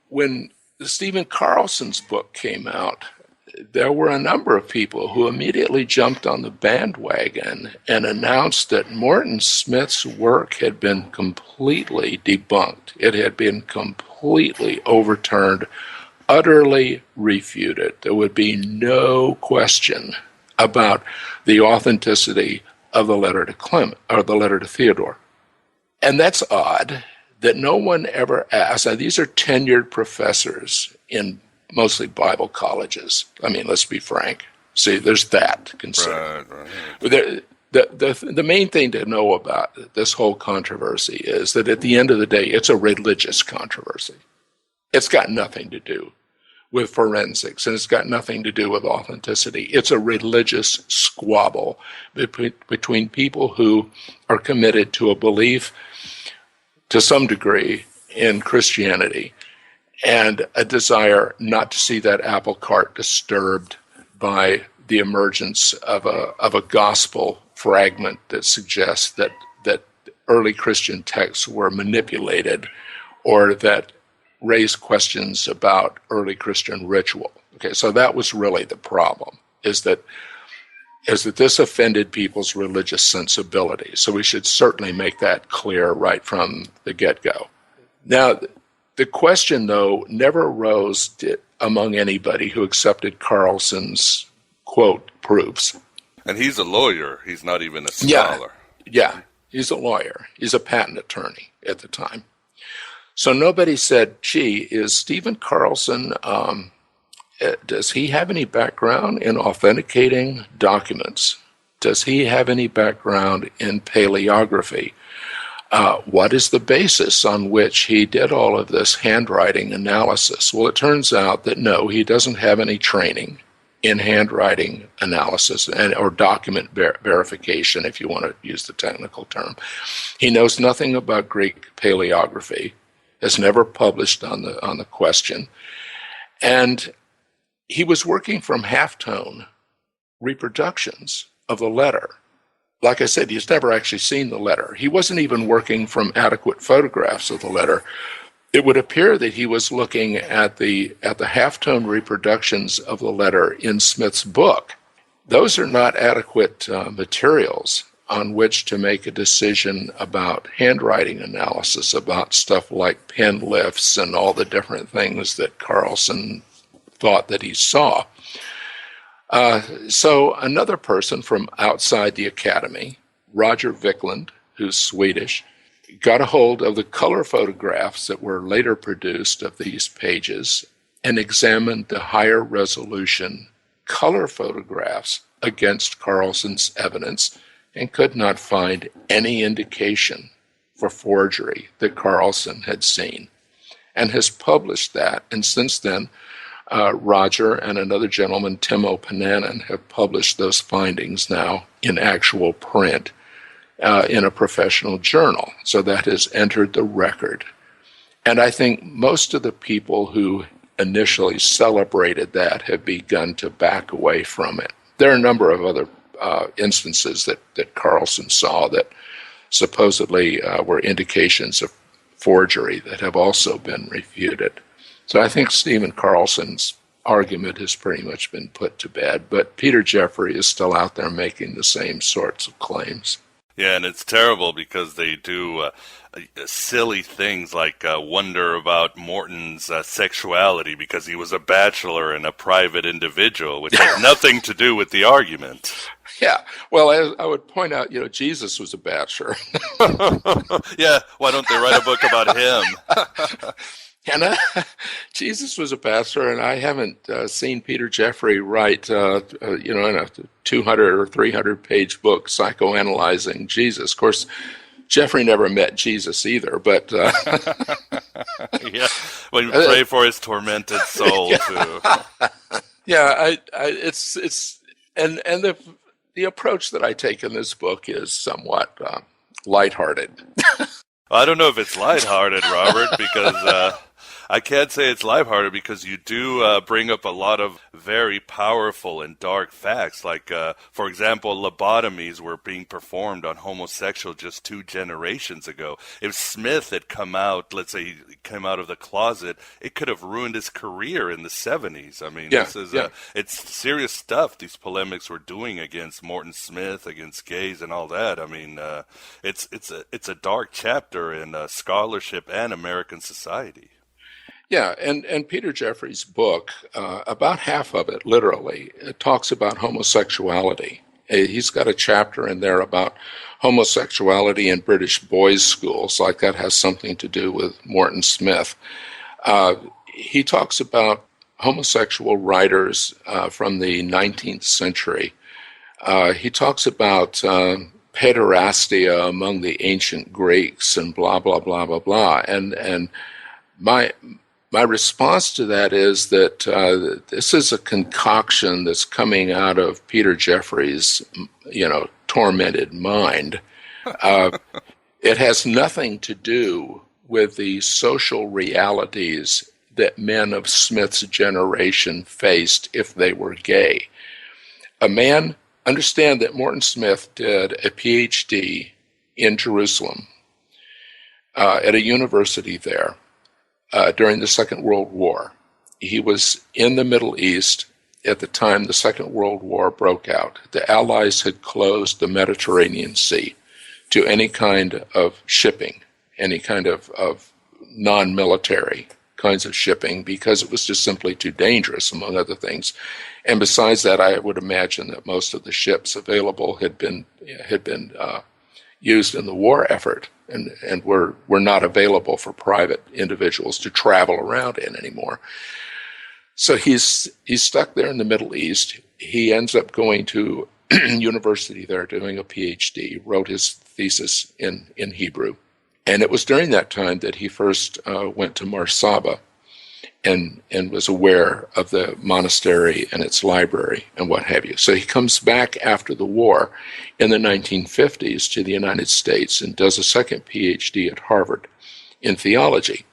when Stephen Carlson's book came out, there were a number of people who immediately jumped on the bandwagon and announced that Morton Smith's work had been completely debunked. It had been completely overturned, utterly refuted. There would be no question about the authenticity of the letter to Clement, or the letter to Theodore. And that's odd that no one ever asked. Now, these are tenured professors in mostly Bible colleges. I mean, let's be frank. See, there's that to consider. Right. The main thing to know about this whole controversy is that at the end of the day, it's a religious controversy. It's got nothing to do with forensics, and it's got nothing to do with authenticity. It's a religious squabble between people who are committed to a belief to some degree in Christianity and a desire not to see that apple cart disturbed by the emergence of a gospel fragment that suggests that early Christian texts were manipulated or that raise questions about early Christian ritual. Okay, so that was really the problem, is that this offended people's religious sensibilities. So we should certainly make that clear right from the get-go. Now, the question, though, never arose among anybody who accepted Carlson's, quote, proofs. And he's a lawyer. He's not even a scholar. Yeah, he's a lawyer. He's a patent attorney at the time. So nobody said, gee, is Stephen Carlson, does he have any background in authenticating documents? Does he have any background in paleography? What is the basis on which he did all of this handwriting analysis? Well, it turns out that no, he doesn't have any training in handwriting analysis or document verification, if you want to use the technical term. He knows nothing about Greek paleography, has never published on the question, and he was working from halftone reproductions of the letter. Like I said, he's never actually seen the letter. He wasn't even working from adequate photographs of the letter. It would appear that he was looking at the halftone reproductions of the letter in Smith's book. Those are not adequate materials on which to make a decision about handwriting analysis, about stuff like pen lifts and all the different things that Carlson thought that he saw. So another person from outside the academy, Roger Wiklund, who's Swedish, got a hold of the color photographs that were later produced of these pages and examined the higher resolution color photographs against Carlson's evidence and could not find any indication for forgery that Carlson had seen, and has published that. And since then, Roger and another gentleman, Timo Pananen, have published those findings now in actual print in a professional journal. So that has entered the record. And I think most of the people who initially celebrated that have begun to back away from it. There are a number of other instances that Carlson saw that supposedly were indications of forgery that have also been refuted. So I think Stephen Carlson's argument has pretty much been put to bed, but Peter Jeffrey is still out there making the same sorts of claims. Yeah, and it's terrible because they do silly things like wonder about Morton's sexuality because he was a bachelor and a private individual, which has nothing to do with the argument. Yeah, well, I would point out, Jesus was a bachelor. Yeah, why don't they write a book about him? And Jesus was a pastor, and I haven't seen Peter Jeffrey write, in a 200 or 300-page book psychoanalyzing Jesus. Of course, Jeffrey never met Jesus either, but yeah, when you pray for his tormented soul too. Yeah, it's the approach that I take in this book is somewhat lighthearted. I don't know if it's lighthearted, Robert, because I can't say it's lighthearted because you do bring up a lot of very powerful and dark facts. Like, for example, lobotomies were being performed on homosexuals just 2 generations ago. If Smith had come out, let's say he came out of the closet, it could have ruined his career in the 70s. I mean, it's serious stuff these polemics were doing against Morton Smith, against gays and all that. I mean, it's a dark chapter in scholarship and American society. Yeah, and Peter Jeffrey's book, about half of it, literally, it talks about homosexuality. He's got a chapter in there about homosexuality in British boys' schools, like that has something to do with Morton Smith. He talks about homosexual writers from the 19th century. He talks about pederastia among the ancient Greeks and blah, blah, blah, blah, blah. And my response to that is that this is a concoction that's coming out of Peter Jeffrey's, tormented mind. It has nothing to do with the social realities that men of Smith's generation faced if they were gay. Understand that Morton Smith did a PhD in Jerusalem at a university there. During the Second World War. He was in the Middle East at the time the Second World War broke out. The Allies had closed the Mediterranean Sea to any kind of shipping, any kind of non-military kinds of shipping, because it was just simply too dangerous, among other things. And besides that, I would imagine that most of the ships available had been used in the war effort and were not available for private individuals to travel around in anymore. So he's stuck there in the Middle East. He ends up going to university there doing a PhD, wrote his thesis in Hebrew. And it was during that time that he first went to Marsaba and was aware of the monastery and its library and what have you. So he comes back after the war in the 1950s to the United States and does a second PhD at Harvard in theology.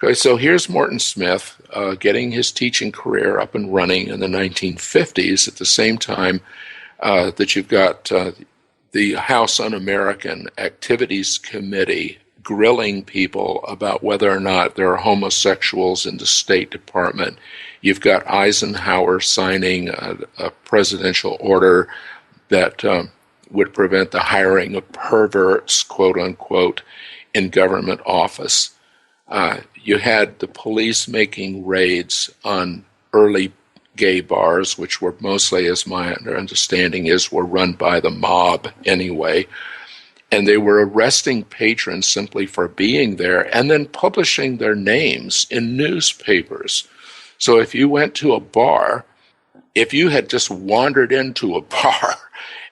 Okay, so here's Morton Smith getting his teaching career up and running in the 1950s at the same time that you've got the House Un-American Activities Committee grilling people about whether or not there are homosexuals in the State Department. You've got Eisenhower signing a presidential order that would prevent the hiring of perverts, quote unquote, in government office. You had the police making raids on early gay bars, which were mostly, as my understanding is, were run by the mob anyway. And they were arresting patrons simply for being there and then publishing their names in newspapers. So if you went to a bar, if you had just wandered into a bar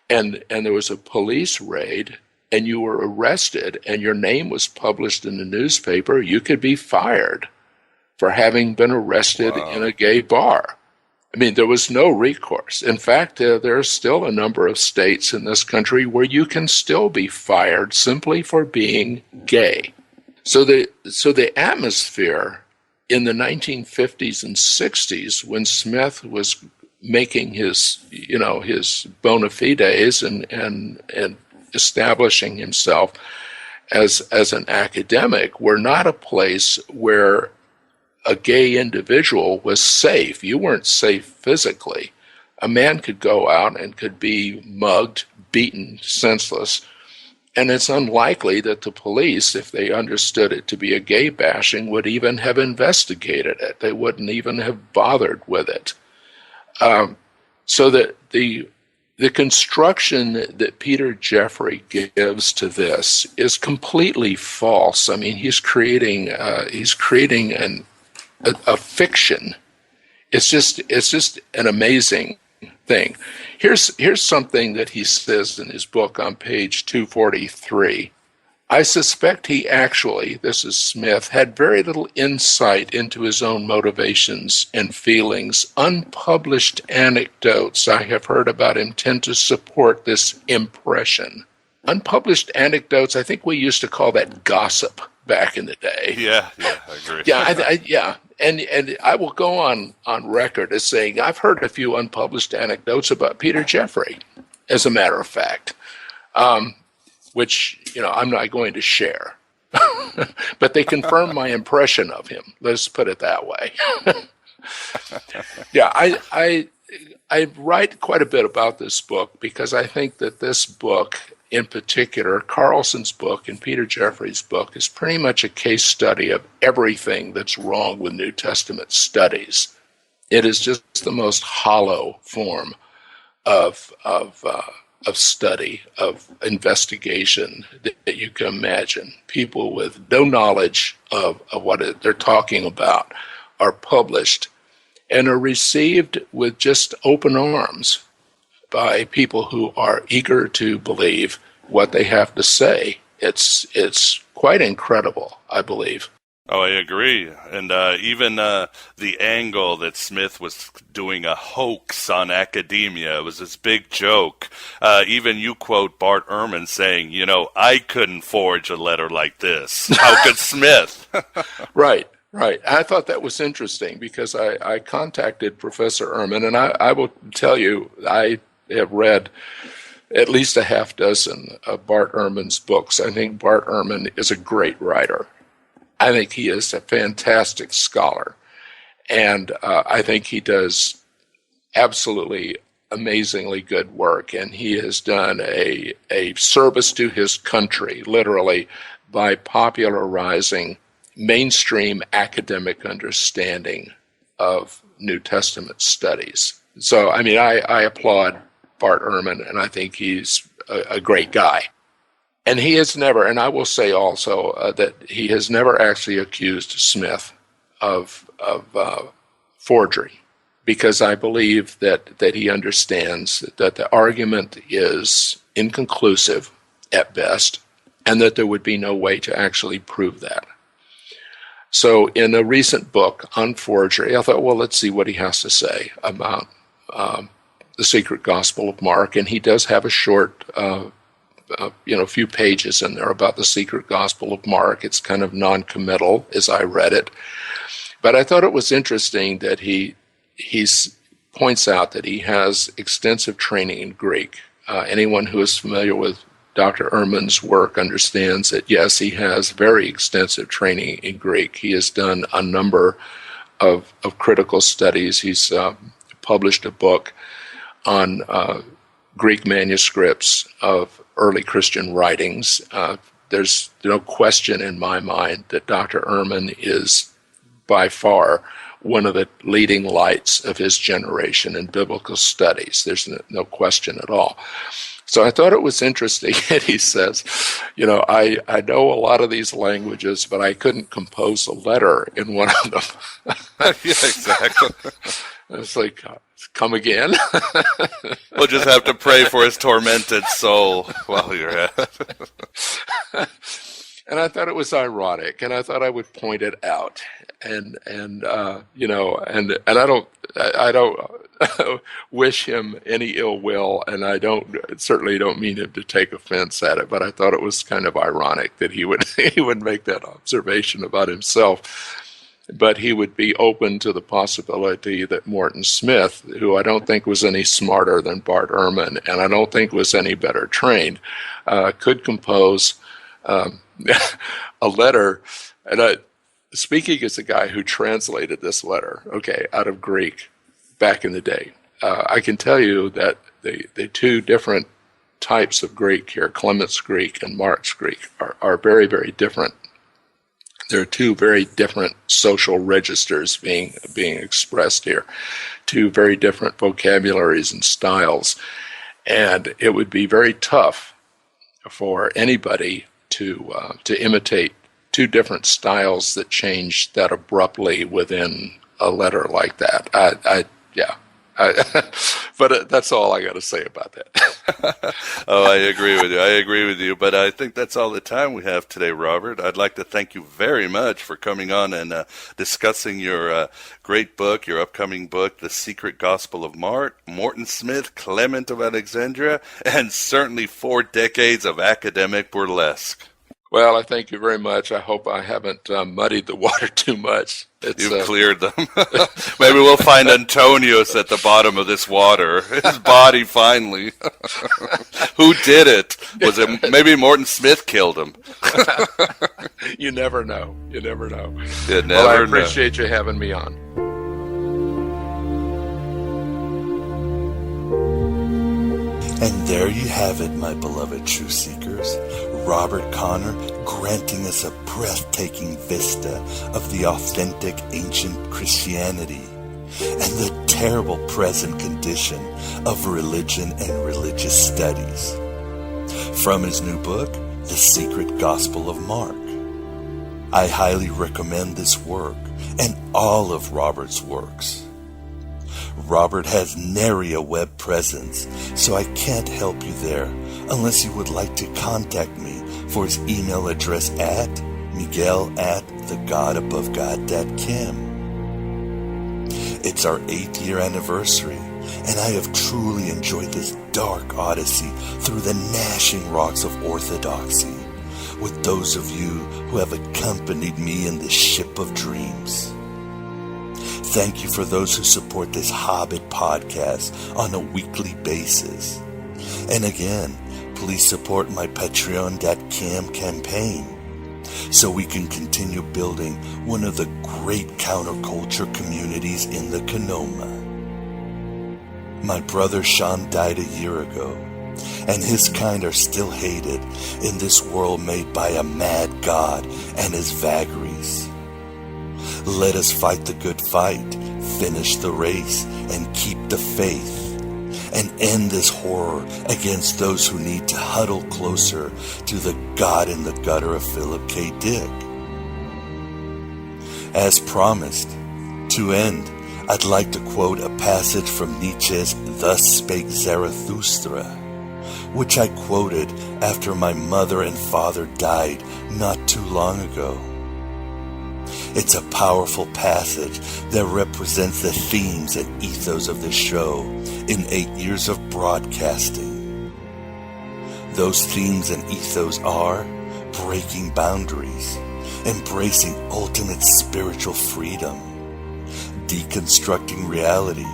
and there was a police raid and you were arrested and your name was published in the newspaper, you could be fired for having been arrested in a gay bar. I mean, there was no recourse. In fact, there are still a number of states in this country where you can still be fired simply for being gay. So the atmosphere in the 1950s and 60s, when Smith was making his bona fides and establishing himself as an academic, were not a place where a gay individual was safe. You weren't safe physically. A man could go out and could be mugged, beaten, senseless, and it's unlikely that the police, if they understood it to be a gay bashing, would even have investigated it. They wouldn't even have bothered with it. So that the the construction that Peter Jeffrey gives to this is completely false. I mean, he's creating a fiction. It's just an amazing thing. Here's something that he says in his book on page 243. I suspect he actually, this is Smith, had very little insight into his own motivations and feelings. Unpublished anecdotes I have heard about him tend to support this impression. Unpublished anecdotes, I think we used to call that gossip back in the day. Yeah, I agree. Yeah, and I will go on record as saying I've heard a few unpublished anecdotes about Peter Jeffrey, as a matter of fact. Which, I'm not going to share. But they confirm my impression of him. Let's put it that way. Yeah, I write quite a bit about this book because I think that this book, in particular, Carlson's book and Peter Jeffrey's book, is pretty much a case study of everything that's wrong with New Testament studies. It is just the most hollow form of study, of investigation that you can imagine. People with no knowledge of what they're talking about are published and are received with just open arms by people who are eager to believe what they have to say. It's quite incredible, I believe. Oh, I agree. And even the angle that Smith was doing a hoax on academia, it was this big joke. Even you quote Bart Ehrman saying, I couldn't forge a letter like this. How could Smith? Right. I thought that was interesting because I contacted Professor Ehrman, and I will tell you, I have read at least a half dozen of Bart Ehrman's books. I think Bart Ehrman is a great writer. I think he is a fantastic scholar, and I think he does absolutely amazingly good work, and he has done a service to his country, literally, by popularizing mainstream academic understanding of New Testament studies. So, I mean, I applaud Bart Ehrman, and I think he's a great guy. And he has never, and I will say also that he has never actually accused Smith of forgery, because I believe that he understands that the argument is inconclusive at best, and that there would be no way to actually prove that. So in a recent book on forgery, I thought, well, let's see what he has to say about the Secret Gospel of Mark, and he does have a short few pages in there about the Secret Gospel of Mark. It's kind of non-committal as I read it. But I thought it was interesting that he points out that he has extensive training in Greek. Anyone who is familiar with Dr. Ehrman's work understands that, yes, he has very extensive training in Greek. He has done a number of critical studies. He's published a book on Greek manuscripts of early Christian writings. There's no question in my mind that Dr. Ehrman is by far one of the leading lights of his generation in biblical studies. There's no question at all. So I thought it was interesting that he says, I know a lot of these languages, but I couldn't compose a letter in one of them. Yeah, exactly. It's like, come again? We'll just have to pray for his tormented soul while you're at it. And I thought it was ironic, and I thought I would point it out. And I don't wish him any ill will, and I certainly don't mean him to take offense at it. But I thought it was kind of ironic that he would make that observation about himself. But he would be open to the possibility that Morton Smith, who I don't think was any smarter than Bart Ehrman, and I don't think was any better trained, could compose a letter. And speaking as a guy who translated this letter, out of Greek back in the day, I can tell you that the two different types of Greek here, Clement's Greek and Mark's Greek, are very, very different. There are two very different social registers being expressed here, two very different vocabularies and styles. And it would be very tough for anybody to imitate two different styles that change that abruptly within a letter like that. But that's all I got to say about that. Oh, I agree with you. But I think that's all the time we have today, Robert. I'd like to thank you very much for coming on and discussing your great book, your upcoming book, The Secret Gospel of Mark, Morton Smith, Clement of Alexandria, and certainly 4 decades of academic burlesque. Well, I thank you very much. I hope I haven't muddied the water too much. You've cleared them. Maybe we'll find Antonius at the bottom of this water. His body, finally. Who did it? Was it maybe Morton Smith killed him? You never know. You never know. Well, I appreciate you having me on. And there you have it, my beloved truth seekers. Robert Connor granting us a breathtaking vista of the authentic ancient Christianity and the terrible present condition of religion and religious studies. From his new book, The Secret Gospel of Mark. I highly recommend this work and all of Robert's works. Robert has nary a web presence, so I can't help you there unless you would like to contact me for his email address at miguel@thegodabovegod.com. It's our 8th year anniversary, and I have truly enjoyed this dark odyssey through the gnashing rocks of Orthodoxy with those of you who have accompanied me in this ship of dreams. Thank you for those who support this Hobbit podcast on a weekly basis. And again, please support my Patreon.com campaign so we can continue building one of the great counterculture communities in the Canoma. My brother Sean died a year ago, and his kind are still hated in this world made by a mad god and his vagaries. Let us fight the good fight, finish the race, and keep the faith, and end this horror against those who need to huddle closer to the God in the gutter of Philip K. Dick. As promised, to end, I'd like to quote a passage from Nietzsche's Thus Spake Zarathustra, which I quoted after my mother and father died not too long ago. It's a powerful passage that represents the themes and ethos of the show in 8 years of broadcasting. Those themes and ethos are breaking boundaries, embracing ultimate spiritual freedom, deconstructing reality,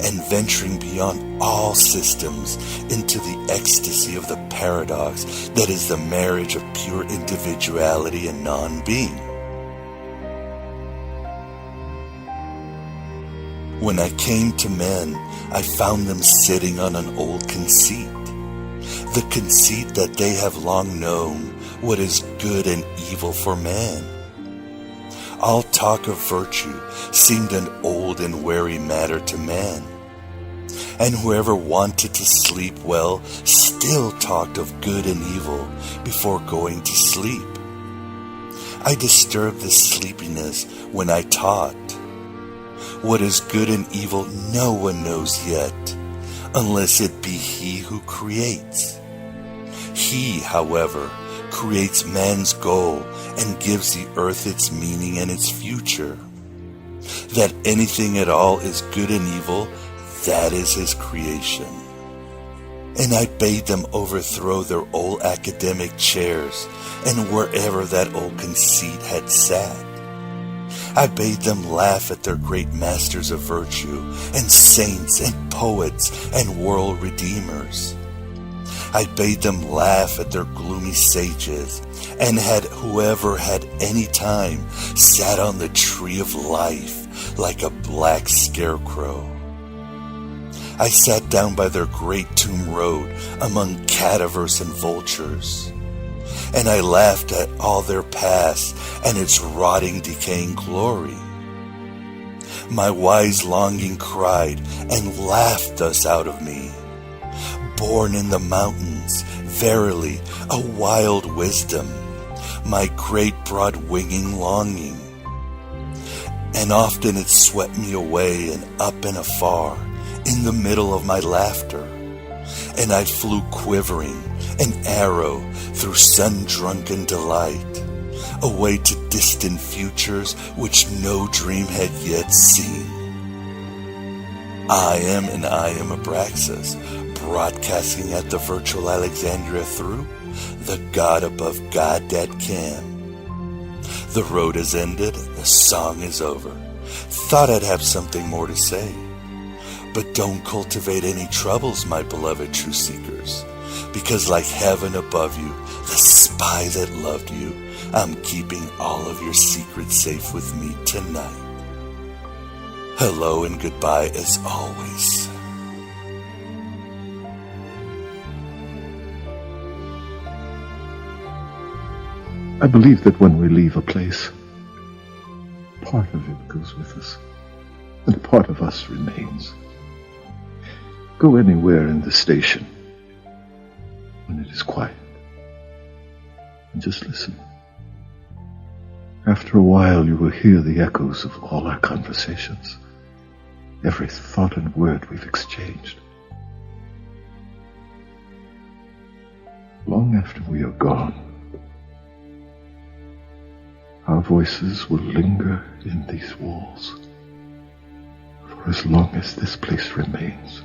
and venturing beyond all systems into the ecstasy of the paradox that is the marriage of pure individuality and non-being. When I came to men, I found them sitting on an old conceit, the conceit that they have long known what is good and evil for man. All talk of virtue seemed an old and weary matter to man, and whoever wanted to sleep well still talked of good and evil before going to sleep. I disturbed this sleepiness when I taught. What is good and evil no one knows yet, unless it be he who creates. He, however, creates man's goal and gives the earth its meaning and its future. That anything at all is good and evil, that is his creation. And I bade them overthrow their old academic chairs and wherever that old conceit had sat. I bade them laugh at their great masters of virtue and saints and poets and world redeemers. I bade them laugh at their gloomy sages and had whoever had any time sat on the tree of life like a black scarecrow. I sat down by their great tomb road among cadavers and vultures, and I laughed at all their past and its rotting, decaying glory. My wise longing cried and laughed thus out of me. born in the mountains, verily, a wild wisdom, my great broad winging longing. And often it swept me away and up and afar, in the middle of my laughter, and I flew quivering, an arrow through sun-drunken delight, away to distant futures which no dream had yet seen. I am Abraxas, broadcasting at the virtual Alexandria through the God above God that can. The road is ended, the song is over. Thought I'd have something more to say. But don't cultivate any troubles, my beloved true seekers, because like heaven above you, the spy that loved you, I'm keeping all of your secrets safe with me tonight. Hello and goodbye as always. I believe that when we leave a place, part of it goes with us, and part of us remains. Go anywhere in the station when it is quiet, and just listen. After a while, you will hear the echoes of all our conversations, every thought and word we've exchanged. Long after we are gone, our voices will linger in these walls for as long as this place remains.